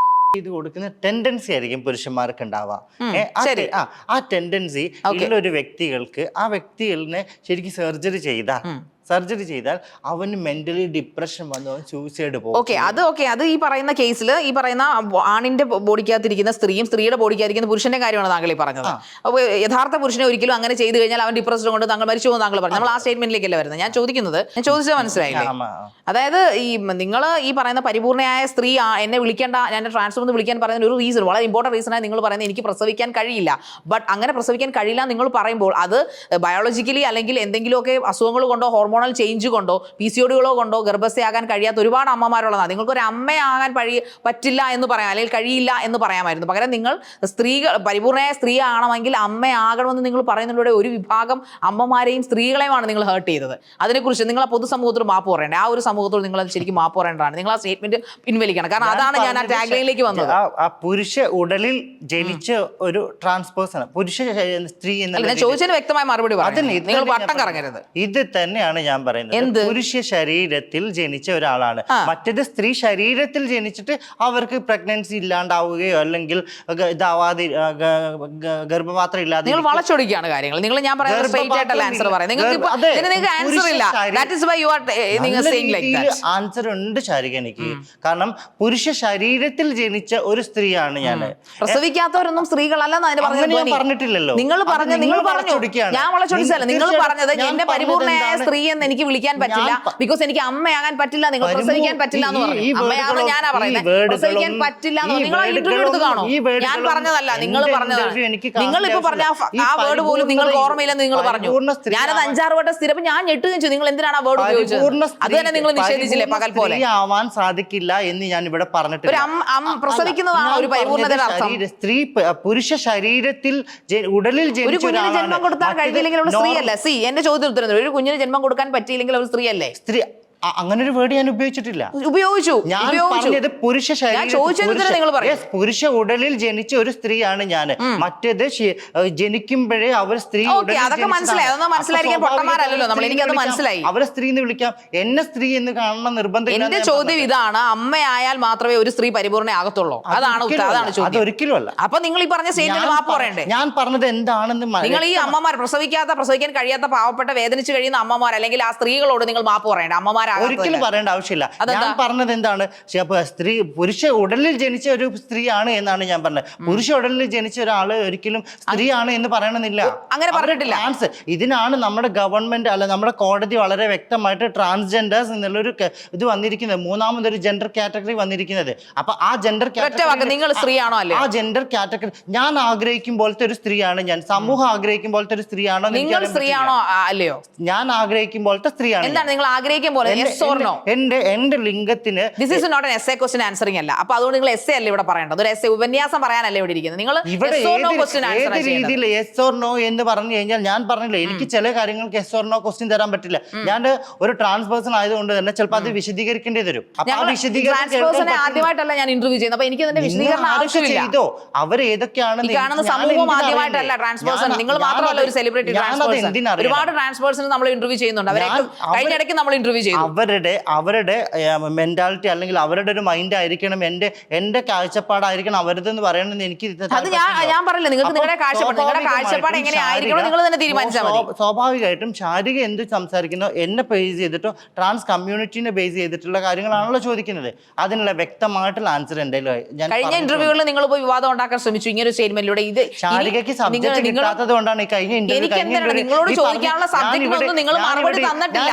ഇത് കൊടുക്കുന്ന ടെൻഡൻസി ആയിരിക്കും പുരുഷന്മാർക്ക് ഉണ്ടാവുക. ആ ടെൻഡൻസി ഉള്ള ഒരു വ്യക്തികൾക്ക്, ആ വ്യക്തികളിനെ ശരിക്കും സർജറി ചെയ്താൽ അവന് മെന്റലി ഡിപ്രഷൻ വന്ന് സൂസൈഡ് പോകും. അത് ഈ പറയുന്ന കേസിൽ ഈ പറയുന്ന ആണിന്റെ ബോഡിക്കകത്തിരിക്കുന്ന സ്ത്രീയുടെ ബോഡിക്കകത്തിരിക്കുന്ന പുരുഷന്റെ കാര്യമാണ് താങ്കൾ ഈ പറഞ്ഞത്. അപ്പോൾ യഥാർത്ഥ പുരുഷനെ ഒരിക്കലും അങ്ങനെ ചെയ്തു കഴിഞ്ഞാൽ അവൻ ഡിപ്രഷൻ കൊണ്ട് താങ്കൾ മരിച്ചു പോകും താങ്കൾ പറഞ്ഞു. നമ്മൾ ആ സ്റ്റേറ്റ്മെന്റിലേക്കല്ല വരുന്നത്. ഞാൻ ചോദിച്ചത് മനസ്സിലായില്ലേ? അതായത് നിങ്ങൾ ഈ പറയുന്ന പരിപൂർണയായ സ്ത്രീ എന്നെ വിളിക്കേണ്ട, ഞാൻ ട്രാൻസ്ഫോം എന്ന് വിളിക്കാൻ പറയുന്ന ഒരു റീസൺ, വളരെ ഇമ്പോർട്ടന്റ് റീസണായി നിങ്ങൾ പറയുന്നത് എനിക്ക് പ്രസവിക്കാൻ കഴിയില്ല. ബട്ട് അങ്ങനെ പ്രസവിക്കാൻ കഴിയില്ല നിങ്ങൾ പറയുമ്പോൾ അത് ബയോളജിക്കലി അല്ലെങ്കിൽ എന്തെങ്കിലുമൊക്കെ അസുഖങ്ങൾ കൊണ്ടോ ഹോർമോണൽ ചേഞ്ച് കൊണ്ടോ PCODകളോ കൊണ്ടോ ഗർഭസ്ഥയാകാൻ കഴിയാത്ത ഒരുപാട് അമ്മമാരുള്ളതാണ്. നിങ്ങൾക്കൊരു അമ്മയാകാൻ പറ്റില്ല എന്ന് പറയാം, അല്ലെങ്കിൽ കഴിയില്ല എന്ന് പറയാമായിരുന്നു. പകരം നിങ്ങൾ പരിപൂർണയായ സ്ത്രീ ആണെങ്കിൽ അമ്മയാകണമെന്ന് നിങ്ങൾ പറയുന്നതിലൂടെ ഒരു വിഭാഗം അമ്മമാരെയും സ്ത്രീകളെയുമാണ് നിങ്ങൾ ഹേർട്ട് ചെയ്തത്. അതിനെക്കുറിച്ച് നിങ്ങൾ ആ പൊതുസമൂഹത്തിൽ മാപ്പ് പറയേണ്ടത്, ആ ഒരു സമൂഹത്തിൽ നിങ്ങൾ ശരിക്കും മാപ്പ് പറയേണ്ടതാണ്. നിങ്ങൾ ആ സ്റ്റേറ്റ്മെന്റ് പിൻവലിക്കണം. കാരണം അതാണ് ഞാൻ ആ ടാഗ് ലൈനിലേക്ക് വന്നത്. ആ പുരുഷ ഉടലിൽ ജനിച്ച ഒരു ട്രാൻസ്പേഴ്സൺ, പുരുഷ സ്ത്രീ ചോദിച്ചതിന് വ്യക്തമായ മറുപടി പറഞ്ഞു. നിങ്ങൾ വട്ടം കറങ്ങരുത്. ഇത് തന്നെയാണ് ഞാൻ പറയുന്നത്. പുരുഷ ശരീരത്തിൽ ജനിച്ച ഒരാളാണ്, മറ്റേത് സ്ത്രീ ശരീരത്തിൽ ജനിച്ചിട്ട് അവർക്ക് പ്രഗ്നൻസി ഇല്ലാണ്ടാവുകയോ അല്ലെങ്കിൽ ഇതാവാതെ ഗർഭപാത്രം ഇല്ലാതെ നിങ്ങൾ വളച്ചൊടിക്കുകയാണ് കാര്യങ്ങൾ. നിങ്ങൾ ഞാൻ പറയുന്നത് സ്ട്രെയിറ്റ് ആയിട്ടുള്ള ആൻസർ പറയാം. നിങ്ങൾക്ക് ആൻസർ ഇല്ല. That is why you are saying like that. Answer ഉണ്ട് ശാരിക എനിക്ക്. കാരണം പുരുഷ ശരീരത്തിൽ ജനിച്ച ഒരു സ്ത്രീയാണ് ഞാൻ. പ്രസവിക്കാത്തവരൊന്നും സ്ത്രീകളല്ലെന്ന് അതിന് പറഞ്ഞിട്ടില്ലല്ലോ. നിങ്ങൾ പറഞ്ഞു ഞാൻ വളച്ചൊടിച്ചല്ല. നിങ്ങൾ പറഞ്ഞത് എന്നെ പരിപൂർണയായ സ്ത്രീ എന്ന് എനിക്ക് വിളിക്കാൻ പറ്റില്ല, ബിക്കോസ് എനിക്ക് അമ്മയാകാൻ പറ്റില്ല, നിങ്ങൾ പ്രസവിക്കാൻ പറ്റില്ല എന്ന് പറഞ്ഞു. അമ്മയാണെന്ന് ഞാനാ പറയുന്നത്, പ്രസവിക്കാൻ പറ്റില്ല എന്ന്. നിങ്ങൾ ഇന്റർവ്യൂ എടുത്ത് കാണോ? ഞാൻ പറഞ്ഞതല്ല, നിങ്ങൾ പറഞ്ഞതാണ്. നിങ്ങൾ ഇപ്പൊ പറഞ്ഞ ആ വേർഡ് പോലും നിങ്ങൾക്ക് ഓർമ്മയില്ലെന്ന് നിങ്ങൾ പറഞ്ഞു. ഞാനത് 6 വട്ടം സ്ഥിരം ഞാൻ ഞെട്ടുകയും ചെയ്തു. നിങ്ങൾ എന്തിനാണ് ആ വേർഡ് ഉപയോഗിച്ചത്? അത് തന്നെ നിങ്ങൾ നിഷേധിച്ചില്ലേ പകൽ പോലെ? ആവാൻ സാധിക്കില്ല എന്ന് ഞാൻ ഇവിടെ പറഞ്ഞിട്ടില്ല. പ്രസവിക്കുന്നതാണ് ഒരു പരിപൂർണതയുടെ അർത്ഥം. സ്ത്രീ പുരുഷ ശരീരത്തിൽ ഉടലിൽ ഒരു കുഞ്ഞിന് ജന്മം കൊടുക്കാൻ കഴിയില്ലെങ്കിൽ അവൾ സ്ത്രീയല്ല. എന്റെ ചോദ്യത്തിന് ഉത്തരം, ഒരു കുഞ്ഞിന് ജന്മം കൊടുക്കാൻ പറ്റിയില്ലെങ്കിൽ അവൾ സ്ത്രീയല്ലേ? സ്ത്രീ അങ്ങനെ ഒരു വേർഡ് ഞാൻ ഉപയോഗിച്ചിട്ടില്ല. ഞാൻ പറഞ്ഞത് പുരുഷ ശരീരം, പുരുഷ ഉടലിൽ ജനിച്ച ഒരു സ്ത്രീയാണ് ഞാൻ. മറ്റേത് ജനിക്കുമ്പോഴേ അവർ സ്ത്രീ. അതൊക്കെ മനസ്സിലായി. അതൊന്നും മനസ്സിലായിരിക്കാൻ പൊട്ടന്മാരല്ലോ നമ്മൾ. എനിക്കത് മനസ്സിലായി. അവരെ സ്ത്രീ എന്ന് വിളിക്കാം, എന്നെ സ്ത്രീ എന്ന് കാണണം നിർബന്ധം. എന്റെ ചോദ്യം ഇതാണ്, അമ്മയായാൽ മാത്രമേ ഒരു സ്ത്രീ പരിപൂർണ്ണയാകത്തുള്ളൂ? അതാണ് ചോദ്യം. അതൊരിക്കലും അല്ല. അപ്പൊ നിങ്ങൾ ഈ പറഞ്ഞ സ്റ്റേറ്റ്മെന്റ് മാപ്പ് പറയണ്ടേ? ഞാൻ പറഞ്ഞത് എന്താണെന്ന് നിങ്ങൾ ഈ അമ്മമാർ പ്രസവിക്കാൻ കഴിയാത്ത പാവപ്പെട്ട വേദനിച്ച് കഴിയുന്ന അമ്മമാർ അല്ലെങ്കിൽ ആ സ്ത്രീകളോട് നിങ്ങൾ മാപ്പ് പറയണ്ടേ? അമ്മമാർ ഒരിക്കലും പറയേണ്ട ആവശ്യമില്ല. ഞാൻ പറഞ്ഞത് എന്താണ്, സ്ത്രീ പുരുഷ ഉടലിൽ ജനിച്ച ഒരു സ്ത്രീയാണ് എന്നാണ് ഞാൻ പറഞ്ഞത്. പുരുഷ ഉടലിൽ ജനിച്ച ഒരാള് ഒരിക്കലും സ്ത്രീയാണ് എന്ന് പറയണമെന്നില്ല. അങ്ങനെ പറഞ്ഞിട്ടില്ല. ഇതിനാണ് നമ്മുടെ ഗവൺമെന്റ് അല്ല നമ്മുടെ കോടതി വളരെ വ്യക്തമായിട്ട് ട്രാൻസ്ജെൻഡേഴ്സ് എന്നുള്ളൊരു ഇത് വന്നിരിക്കുന്നത്, മൂന്നാമതൊരു ജെൻഡർ കാറ്റഗറി വന്നിരിക്കുന്നത്. അപ്പൊ ആ ജെൻഡർ നിങ്ങൾ സ്ത്രീയാണോ അല്ലേ? ആ ജെൻഡർ കാറ്റഗറി ഞാൻ ആഗ്രഹിക്കും പോലത്തെ ഒരു സ്ത്രീയാണ് ഞാൻ. സമൂഹം ആഗ്രഹിക്കും പോലത്തെ ഒരു സ്ത്രീയാണോ? നിങ്ങൾ സ്ത്രീയാണോ അല്ലയോ? ഞാൻ ആഗ്രഹിക്കും പോലത്തെ സ്ത്രീയാണ്. എന്താണ് നിങ്ങൾ ആഗ്രഹിക്കും പോലെ? എന്റെ ലിംഗത്തിന് this is not an essay question answering അല്ല. അപ്പൊ അതുകൊണ്ട് നിങ്ങൾ എസ്സേ അല്ല ഇവിടെ പറയേണ്ടത്, ഒരു എസ്സേ ഉപന്യാസം പറയാനല്ല ഇവിടെ ഇരിക്കുന്നത്. നിങ്ങൾ ഏത് രീതിയിൽ യെസ് ഓർ നോ എന്ന് പറഞ്ഞു കഴിഞ്ഞാൽ ഞാൻ പറഞ്ഞില്ല, എനിക്ക് ചില കാര്യങ്ങൾക്ക് യെസ് ഓർ നോ ക്വസ്റ്റ്യൻ തരാൻ പറ്റില്ല. ഞാൻ ഒരു ട്രാൻസ് പേഴ്സൺ ആയതുകൊണ്ട് തന്നെ ചിലപ്പോൾ അത് വിശദീകരിക്കേണ്ടി വരും. ആദ്യമായിട്ടല്ല ഞാൻ ഇന്റർവ്യൂ ചെയ്യുന്നത്, അപ്പൊ എനിക്ക് അതിന്റെ വിശദീകരണം ആവശ്യമില്ല. അവർ ഏതൊക്കെയാണ് കാണുന്ന സമൂഹം ആദ്യമായിട്ടല്ല ട്രാൻസ് പേഴ്സൺ. നിങ്ങൾ മാത്രമല്ല ഒരു സെലിബ്രിറ്റി ട്രാൻസ് പേഴ്സൺ. ഒരുപാട് ട്രാൻസ് പേഴ്സൺ നമ്മൾ ഇന്റർവ്യൂ ചെയ്യുന്നുണ്ട്. അവരെ കഴിഞ്ഞിടയ്ക്ക് നമ്മൾ ഇന്റർവ്യൂ ചെയ്തു. അവരുടെ മെന്റാലിറ്റി അല്ലെങ്കിൽ അവരുടെ ഒരു മൈൻഡ് ആയിരിക്കണം, എന്റെ കാഴ്ചപ്പാടായിരിക്കണം അവരുതെന്ന് പറയണമെന്ന് എനിക്ക് അത് ഞാൻ പറയില്ല. നിങ്ങൾക്ക് നിങ്ങളുടെ കാഴ്ചപ്പാട് എങ്ങനെ ആയിരിക്കണം നിങ്ങൾ തന്നെ തീരുമാനിച്ചാൽ മതി. സ്വാഭാവികമായിട്ടും ശാരിക എന്ത് സംസാരിക്കുന്നോ എന്നെ ബേസ് ചെയ്തിട്ടോ ട്രാൻസ് കമ്മ്യൂണിറ്റിനെ ബേസ് ചെയ്തിട്ടുള്ള കാര്യങ്ങളാണല്ലോ ചോദിക്കുന്നത്. അതിനുള്ള വ്യക്തമായിട്ടുള്ള ആൻസർ എന്തായാലും കഴിഞ്ഞ ഇന്റർവ്യൂകളിൽ നിങ്ങൾ പോയി വിവാദം ഉണ്ടാക്കാൻ ശ്രമിച്ചു ഇങ്ങനെ ഒരു സ്റ്റേറ്റ്മെന്റിലൂടെ. ഇത് ശാരികയ്ക്ക് സബ്ജക്ട് കിട്ടാത്തത് കൊണ്ടാണ് ഈ കഴിഞ്ഞ ഇന്റർവ്യൂ നിങ്ങളോട് ചോദിക്കാനുള്ള സബ്ജക്റ്റിനൊന്നും നിങ്ങൾ മറുപടി തന്നിട്ടില്ല.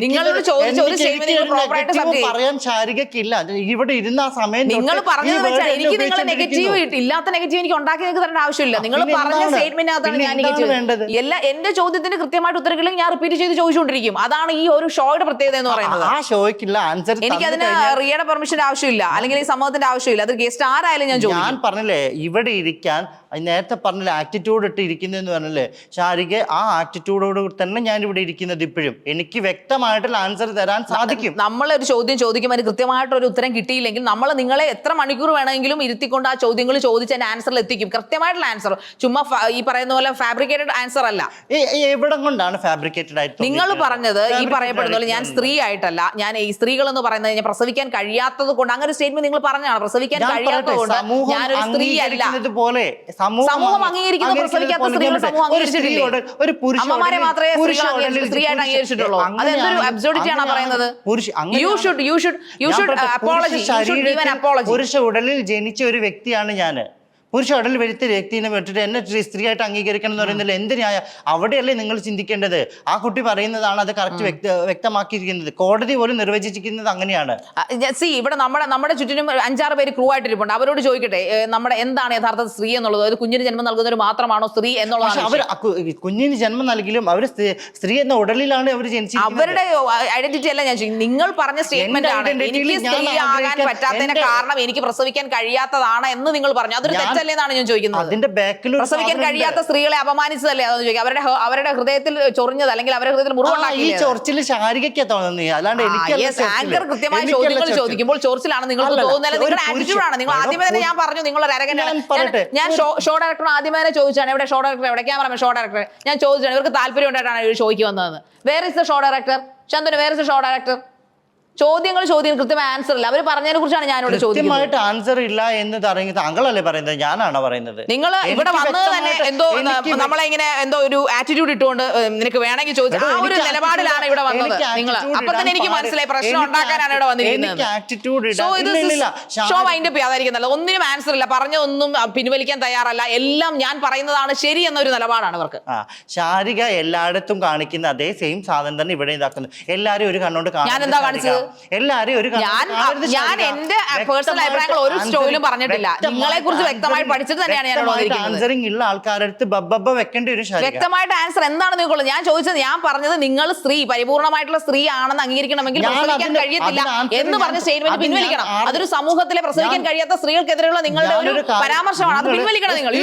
നിങ്ങളോട് ചോദിച്ച ഒരു സ്റ്റേറ്റ്മെന്റ് പറയാൻ ശാരികയ്ക്കില്ല. ഇവിടെ ഇരുന്ന ആ സമയം നിങ്ങൾ പറഞ്ഞത് വെച്ചാൽ എനിക്ക് നിങ്ങൾ നെഗറ്റീവ് ഇല്ലാത്ത നെഗറ്റീവ് എനിക്ക് ഉണ്ടാക്കി നിങ്ങൾക്ക് തരേണ്ട ആവശ്യമില്ല. നിങ്ങൾ പറഞ്ഞ സ്റ്റേറ്റ്മെന്റിനകത്താണ് ഞാൻ നെഗറ്റീവ്. എന്റെ ചോദ്യത്തിന് കൃത്യമായിട്ട് ഉത്തരവില്ലെങ്കിൽ ഞാൻ റിപ്പീറ്റ് ചെയ്ത് ചോദിച്ചുകൊണ്ടിരിക്കും. അതാണ് ഈ ഒരു ഷോയുടെ പ്രത്യേകത എന്ന് പറയുന്നത്. ആ ഷോയ്ക്കുള്ള ആൻസർ എനിക്ക് അതിന് റിയയുടെ പെർമിഷന്റെ ആവശ്യമില്ല, അല്ലെങ്കിൽ ഈ സമൂഹത്തിന്റെ ആവശ്യമില്ല. അത് ഗസ്റ്റ് ആരായാലും ഞാൻ പറഞ്ഞില്ലേ ഇവിടെ ഇരിക്കാൻ നേരത്തെ പറഞ്ഞില്ലേ ആറ്റിറ്റ്യൂഡ് ഇട്ട് ഇരിക്കുന്നതെന്ന് പറഞ്ഞില്ലേ ശാരിക, ആ ആറ്റിറ്റ്യൂഡോട് തന്നെ ഞാൻ ഇവിടെ ഇരിക്കുന്നത്. ഇപ്പോഴും എനിക്ക് വ്യക്തമായിട്ടുള്ള ആൻസർ തരാൻ സാധിക്കും. നമ്മളൊരു ചോദ്യം ചോദിക്കുമ്പോൾ അതിന് കൃത്യമായിട്ടൊരു ഉത്തരം കിട്ടിയില്ലെങ്കിൽ നമ്മൾ നിങ്ങളെ എത്ര മണിക്കൂർ വേണമെങ്കിലും ഇരുത്തിക്കൊണ്ട് ആ ചോദ്യങ്ങൾ ചോദിച്ച് അതിന്റെ ആൻസറിൽ എത്തിക്കും. കൃത്യമായിട്ടുള്ള ആൻസർ, ചുമ്മാ ഈ പറയുന്ന പോലെ ഫാബ്രിക്കേറ്റഡ് ആൻസർ അല്ല. എവിടെ കൊണ്ടാണ് ഫാബ്രിക്കേറ്റഡ് ആയിട്ട് നിങ്ങൾ പറഞ്ഞത്? ഈ പറയപ്പെടുന്ന പോലെ ഞാൻ സ്ത്രീ ആയിട്ടല്ല, ഞാൻ ഈ സ്ത്രീകൾ എന്ന് പറയുന്നത് ഞാൻ പ്രസവിക്കാൻ കഴിയാത്തത് കൊണ്ട് അങ്ങനെ ഒരു സ്റ്റേറ്റ്മെന്റ് നിങ്ങൾ പറഞ്ഞാണ്. പ്രസവിക്കാൻ കഴിയാത്തത് കൊണ്ട് ഞാനൊരു സ്ത്രീ അല്ല. സമൂഹം അംഗീകരിക്കുന്ന പ്രസവിക്കാത്ത സ്ത്രീകൾ സമൂഹം അംഗീകരിച്ചിട്ടില്ല. അമ്മമാരെ മാത്രമേ സ്ത്രീയായിട്ട് അംഗീകരിച്ചിട്ടുള്ളൂ. അതെന്തൊരു അബ്സോർഡിറ്റിയാണ് പറയുന്നത്. പുരുഷ ഉടലിൽ ജനിച്ച ഒരു വ്യക്തിയാണ് ഞാൻ. പുരുഷ ഉടലിൽ വരുത്തിയ വ്യക്തിനെ വിട്ടിട്ട് എന്നെ സ്ത്രീയായിട്ട് അംഗീകരിക്കണം എന്ന് പറയുന്നില്ല. എന്ത് ന്യായ? അവിടെയല്ലേ നിങ്ങൾ ചിന്തിക്കേണ്ടത്? ആ കുട്ടി പറയുന്നതാണ് അത് കറക്റ്റ് വ്യക്തമാക്കിയിരിക്കുന്നത്. കോടതി പോലും നിർവചിച്ചിരിക്കുന്നത് അങ്ങനെയാണ്. ഇവിടെ നമ്മുടെ ചുറ്റിനും 5-6 പേര് ക്രൂ ആയിട്ടിരിപ്പുണ്ട്. അവരോട് ചോദിക്കട്ടെ, നമ്മുടെ എന്താണ് യഥാർത്ഥ സ്ത്രീ എന്നുള്ളത്? ഒരു കുഞ്ഞിന് ജന്മം നൽകുന്നവർ മാത്രമാണോ സ്ത്രീ എന്നുള്ളത്? അവർ കുഞ്ഞിന് ജന്മം നൽകിലും അവർ സ്ത്രീ എന്ന ഉടലിലാണ് അവർ ജനിച്ചിരിക്കുന്നത്. അവരുടെ ഐഡന്റിറ്റി അല്ല ഞാൻ ചോദിക്കുന്നത്. നിങ്ങൾ പറഞ്ഞ സ്റ്റേറ്റ്മെന്റ് ആണ് എനിക്ക് സ്ത്രീ ആകാൻ പറ്റാത്തതിന്റെ കാരണം എനിക്ക് പ്രസവിക്കാൻ കഴിയാത്തതാണ് എന്ന് നിങ്ങൾ പറഞ്ഞു. അതൊരു തെറ്റല്ലേന്നാണ് ഞാൻ ചോദിക്കുന്നത്. അതിന്റെ ബാക്കിൽ പ്രസവിക്കാൻ കഴിയാത്ത സ്ത്രീകളെ അപമാനിച്ചതല്ലേ അതെന്ന് ചോദിക്കുക. അവരുടെ ഹൃദയത്തിൽ ചൊറിഞ്ഞത് അല്ലെങ്കിൽ അവരുടെ ഹൃദയത്തിൽ മുറിവുണ്ടാക്കി. ഈ ചൊറിച്ചിൽ ശാരികയ്ക്ക് തോന്നുന്നു, അല്ലാണ്ട് എനിക്ക്. ആങ്കർ കൃത്യമായ ചോദ്യങ്ങൾ ചോദിക്കുമ്പോൾ ചൊറിച്ചിലാണ് നിങ്ങൾക്ക് തോന്നുന്നത്. നിങ്ങളുടെ ആറ്റിറ്റ്യൂഡാണ്. നിങ്ങൾ ആദ്യമേ തന്നെ ഞാൻ പറഞ്ഞു നിങ്ങളൊരു അരകനാണ്. ഞാൻ ഷോ ഡയറക്ടർ ആദ്യമേ തന്നെ ചോദിച്ചാണ്, എവിടെ ഷോ ഡയറക്ടർ, എവിടെ ക്യാമറ ഷോ ഡയറക്ടർ, ഞാൻ ചോദിച്ചാണ് ഇവർക്ക് താല്പര്യം ഉണ്ടായിട്ടാണ് ഷോയ്ക്ക് വന്നതെന്ന്. Where is the show director? Shantanu വേറെ ഷോ ഡയറക്ടർ ചോദ്യം കൃത്യമായ ആൻസർ ഇല്ല. അവർ പറഞ്ഞതിനെ കുറിച്ചാണ് ഞാനിവിടെ ചോദിക്കുന്നത്. കൃത്യമായിട്ട് ആൻസർ ഇല്ല എന്ന് പറയുന്നത് താങ്കളല്ലേ പറയുന്നത്, ഞാനാണോ പറയുന്നത്? നിങ്ങൾ ഇവിടെ വന്നത് തന്നെ എന്തോ നമ്മളെ ഇങ്ങനെ എന്തോ ഒരു ആറ്റിറ്റ്യൂഡ് ഇട്ടുകൊണ്ട് നിനക്ക് വേണമെങ്കിൽ ചോദിച്ചാൽ ആ ഒരു നിലപാടിലാണ് ഇവിടെ വന്നത് നിങ്ങൾ. അപ്പൊ തന്നെ എനിക്ക് മനസ്സിലായി പ്രശ്നം ഉണ്ടാക്കാനാണ് ഇവിടെ വന്നിരിക്കുന്നത്. സോ ഇത് ഷോ വൈൻഡ് അപ്പ് ചെയ്യാതിരിക്കുന്നല്ല. ഒന്നിനും ആൻസർ ഇല്ല, പറഞ്ഞൊന്നും പിൻവലിക്കാൻ തയ്യാറല്ല, എല്ലാം ഞാൻ പറയുന്നതാണ് ശരി എന്നൊരു നിലപാടാണ് ഇവർക്ക്. ശാരിക എല്ലായിടത്തും കാണിക്കുന്ന അതേ സെയിം സാധനം തന്നെ ഇവിടെ ഇതാക്കുന്നു. എല്ലാരും ഒരു കണ്ണോണ്ട് ഞാൻ എന്താ കാണിച്ചത്? എല്ലാരും ഒരു ഞാൻ എന്റെ പേഴ്സണൽ അഭിപ്രായങ്ങൾ ഒരു സ്റ്റോയിലും പറഞ്ഞിട്ടില്ല. നിങ്ങളെ കുറിച്ച് വ്യക്തമായി പഠിച്ചിട്ട് തന്നെയാണ് ഞാൻ ആൻസറിംഗ് ഉള്ള ആൾക്കാരടുത്ത് ബബ്ബ വെക്കേണ്ട ഒരു വ്യക്തമായിട്ട് ആൻസർ എന്താണ് നിങ്ങൾക്കുള്ളത്? ഞാൻ ചോദിച്ചത്, ഞാൻ പറഞ്ഞത് നിങ്ങൾ സ്ത്രീ പരിപൂർണമായിട്ടുള്ള സ്ത്രീ ആണെന്ന് അംഗീകരിക്കണമെങ്കിൽ പ്രസവിക്കാൻ കഴിയത്തില്ല എന്ന് പറഞ്ഞ സ്റ്റേറ്റ്മെന്റ് പിൻവലിക്കണം. അതൊരു സമൂഹത്തിലെ പ്രസവിക്കാൻ കഴിയാത്ത സ്ത്രീകൾക്കെതിരെയുള്ള നിങ്ങളുടെ ഒരു പരാമർശമാണ്. അത് പിൻവലിക്കണം നിങ്ങൾ.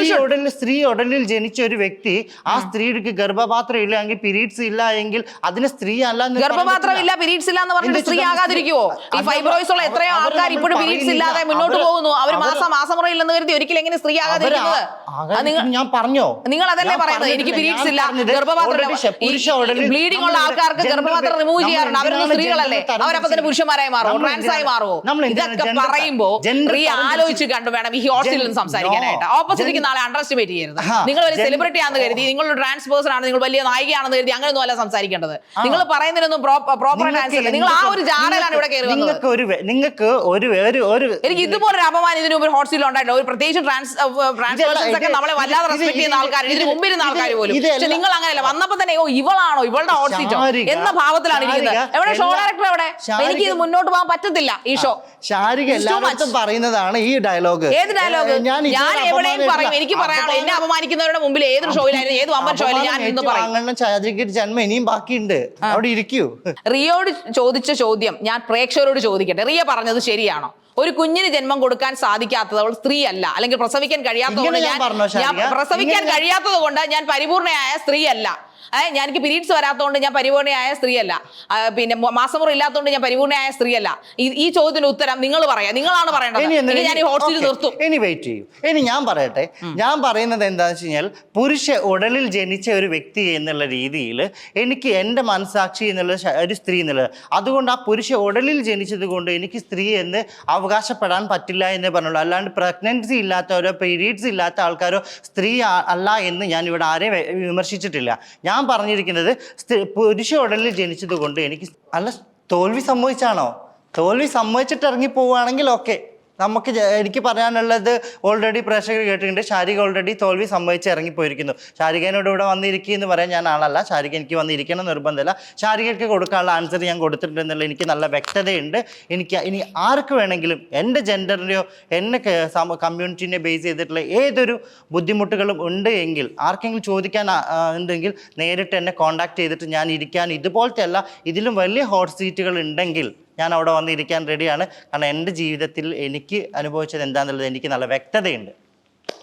സ്ത്രീ ഉടലിൽ ജനിച്ച ഒരു വ്യക്തി, ആ സ്ത്രീക്ക് ഗർഭപാത്രം ഇല്ല എങ്കിൽ പീരീഡ്സ് ഇല്ല എങ്കിൽ അതിന് സ്ത്രീ അല്ല. ഗർഭപാത്രം ഇല്ല, പീരീഡ്സ് ഇല്ല എന്ന് പറഞ്ഞിട്ട് സ്ത്രീ ആകാതിരിക്കുവോ? ഈ ഫൈബ്രോയിഡ്സ് ഉള്ള എത്രയോ ആൾക്കാർ ഇപ്പോഴും പീരീഡ്സ് ഇല്ലാതെ മുന്നോട്ട് പോകുന്നു. അവർ മാസമുറയില്ലെന്ന് കരുതി ഒരിക്കലും എങ്ങനെ സ്ത്രീ ആകാതിരിക്കുന്നത്? ഞാൻ പറഞ്ഞോ, നിങ്ങൾ അതല്ലേ പറയുന്നത്? എനിക്ക് പീരീഡ്സ് ഇല്ല, ഗർഭപാത്രം, ബ്ലീഡിംഗ് ഉള്ള ആൾക്കാർക്ക് ഗർഭപാത്രം റിമൂവ് ചെയ്യാറുണ്ട്. അവരൊന്നും സ്ത്രീകളല്ലേ? അവരപ്പം തന്നെ പുരുഷന്മാരായി മാറുമോ, ട്രാൻസ് ആയി മാറുമോ? ഇതൊക്കെ പറയുമ്പോ സ്ത്രീ ആലോചിച്ച് കണ്ടു വേണം ഈ ഹോസ്റ്റലിൽ നിന്ന് സംസാരിക്കാനായിട്ട്. ഓപ്പോസിറ്റ് നാളെ അണ്ടർ എസ്റ്റിമേറ്റ് ചെയ്യരുത്. നിങ്ങൾ ഒരു സെലിബ്രിറ്റി ആണെന്ന് കരുതി, നിങ്ങളൊരു ട്രാൻസ് പേഴ്സൺ ആണ്, നിങ്ങൾ വലിയ നായികയാണെന്ന് കരുതി അങ്ങനെയൊന്നും അല്ല സംസാരിക്കേണ്ടത്. നിങ്ങൾ പറയുന്നതിനൊന്നും പ്രോപ്പർ ആൻസർ ഇല്ല. നിങ്ങൾ ആ ഒരു ജാടയിലാണ് ഇവിടെ കയറി വന്നത്. എനിക്ക് ഇതുപോലൊരു അപമാനം ഇതിന് മുമ്പ് ഹോസ്റ്റലിൽ ഉണ്ടായിട്ടില്ല. ഒരു പ്രത്യേകിച്ച് ട്രാൻസ്പേഴ്സൺസ് ഒക്കെ നമ്മളെ വല്ലാതെ റെസ്പെക്ട് ചെയ്യുന്ന ആൾക്കാർ, ഇതിന് മുമ്പിൽ ഇരുന്ന ആൾക്കാർ പോലും. പക്ഷെ നിങ്ങൾ അങ്ങനെയല്ല, വന്നപ്പോ തന്നെ ഇവളാണോ, ഇവളുടെ ഹോട്ട് സീറ്റോ എന്ന ഭാവത്തിലാണ് ഇരിക്കുന്നത്. എവിടെ ഷോ ഡയറക്ടർ എവിടെ? എനിക്ക് ഇത് മുന്നോട്ട് പോകാൻ പറ്റത്തില്ല. ഈ ഷോ ശാരിക എല്ലാവരും പറയുന്നതാണ് ഈ ഡയലോഗ്. ഏത് ഡയലോഗ്? ഞാൻ എവിടെയും പറയും. എനിക്ക് പറയാനുള്ളത്, എന്നെ അപമാനിക്കുന്നവരുടെ മുമ്പിൽ ഏതൊരു ഷോയിലായിരുന്നു, ഏത് വമ്പൻ ഷോയിലും ഞാൻ ഇന്ന് പറയും. ശാരികയുടെ ജന്മം ഇനിയും ബാക്കിയുണ്ട്, അവിടെ ഇരിക്കൂ. റിയോട് ചോദിച്ച ചോദ്യം ഞാൻ പ്രേക്ഷകരോട് ചോദിക്കട്ടെ. റിയ പറഞ്ഞത് ശരിയാണോ? ഒരു കുഞ്ഞിന് ജന്മം കൊടുക്കാൻ സാധിക്കാത്തത് സ്ത്രീ അല്ല, അല്ലെങ്കിൽ പ്രസവിക്കാൻ കഴിയാത്തത് കൊണ്ട് ഞാൻ പരിപൂർണയായ സ്ത്രീ അല്ല. എനിക്ക് പീരീഡ്സ് വരാത്തതുകൊണ്ട് ഞാൻ പരിപൂർണയായ സ്ത്രീയല്ല, പിന്നെ മാസമുറ ഇല്ലാത്തതുകൊണ്ട് ഞാൻ പരിപൂർണയായ സ്ത്രീയല്ല. ഈ ചോദ്യത്തിന് ഉത്തരം നിങ്ങൾ പറയാം, നിങ്ങളാണ് പറയേണ്ടത്. ഞാൻ ഈ ഹോസ്റ്റലിൽ നിർത്തും. ഇനി വെയിറ്റ് ചെയ്യൂ. ഇനി ഞാൻ പറയട്ടെ. ഞാൻ പറയുന്നത് എന്താണെന്ന് വെച്ച് കഴിഞ്ഞാൽ, പുരുഷ ഉടലിൽ ജനിച്ച ഒരു വ്യക്തി എന്നുള്ള രീതിയിൽ എനിക്ക് എൻ്റെ മനസാക്ഷി എന്നുള്ള ഒരു സ്ത്രീ എന്നുള്ളത്, അതുകൊണ്ട് ആ പുരുഷ ഉടലിൽ ജനിച്ചത് കൊണ്ട് എനിക്ക് സ്ത്രീ എന്ന് അവകാശപ്പെടാൻ പറ്റില്ല എന്ന് പറഞ്ഞുള്ളൂ. അല്ലാണ്ട് പ്രഗ്നൻസി ഇല്ലാത്തവരോ പീരീഡ്സ് ഇല്ലാത്ത ആൾക്കാരോ സ്ത്രീ അല്ല എന്ന് ഞാൻ ഇവിടെ ആരെയും വിമർശിച്ചിട്ടില്ല. ഞാൻ പറഞ്ഞിരിക്കുന്നത് പുരുഷ ഉടലിൽ ജനിച്ചത് കൊണ്ട് എനിക്ക് അല്ല. തോൽവി സംഭവിച്ചാണോ? തോൽവി സമ്മതിച്ചിട്ട് ഇറങ്ങി പോവുകയാണെങ്കിൽ ഓക്കെ. എനിക്ക് പറയാനുള്ളത് ഓൾറെഡി പ്രേക്ഷകർ കേട്ടിട്ടുണ്ട്. ശാരിക ഓൾറെഡി തോൽവി സമ്മതിച്ച് ഇറങ്ങിപ്പോയിരിക്കുന്നു. ശാരികനോട് ഇവിടെ വന്നിരിക്കുക എന്ന് പറയാൻ ഞാൻ ആളല്ല. ശാരിക എനിക്ക് വന്നിരിക്കണം നിർബന്ധമില്ല. ശാരികയ്ക്ക് കൊടുക്കാനുള്ള ആൻസർ ഞാൻ കൊടുത്തിട്ടുണ്ടെന്നുള്ള എനിക്ക് നല്ല വ്യക്തതയുണ്ട്. എനിക്ക് ഇനി ആർക്ക് വേണമെങ്കിലും എൻ്റെ ജെൻഡറിനെയോ എന്നെ കമ്മ്യൂണിറ്റിനെ ബേസ് ചെയ്തിട്ടുള്ള ഏതൊരു ബുദ്ധിമുട്ടുകളും ഉണ്ട് എങ്കിൽ, ആർക്കെങ്കിലും ചോദിക്കാൻ ഉണ്ടെങ്കിൽ നേരിട്ട് എന്നെ കോൺടാക്ട് ചെയ്തിട്ട് ഞാൻ ഇരിക്കാൻ, ഇതുപോലത്തെ അല്ല ഇതിലും വലിയ ഹോട്ട് സീറ്റുകൾ ഉണ്ടെങ്കിൽ ഞാൻ അവിടെ വന്നിരിക്കാൻ റെഡിയാണ്. കാരണം എൻ്റെ ജീവിതത്തിൽ എനിക്ക് അനുഭവിച്ചത് എന്താണെന്നുള്ളത് എനിക്ക് നല്ല വ്യക്തതയുണ്ട്.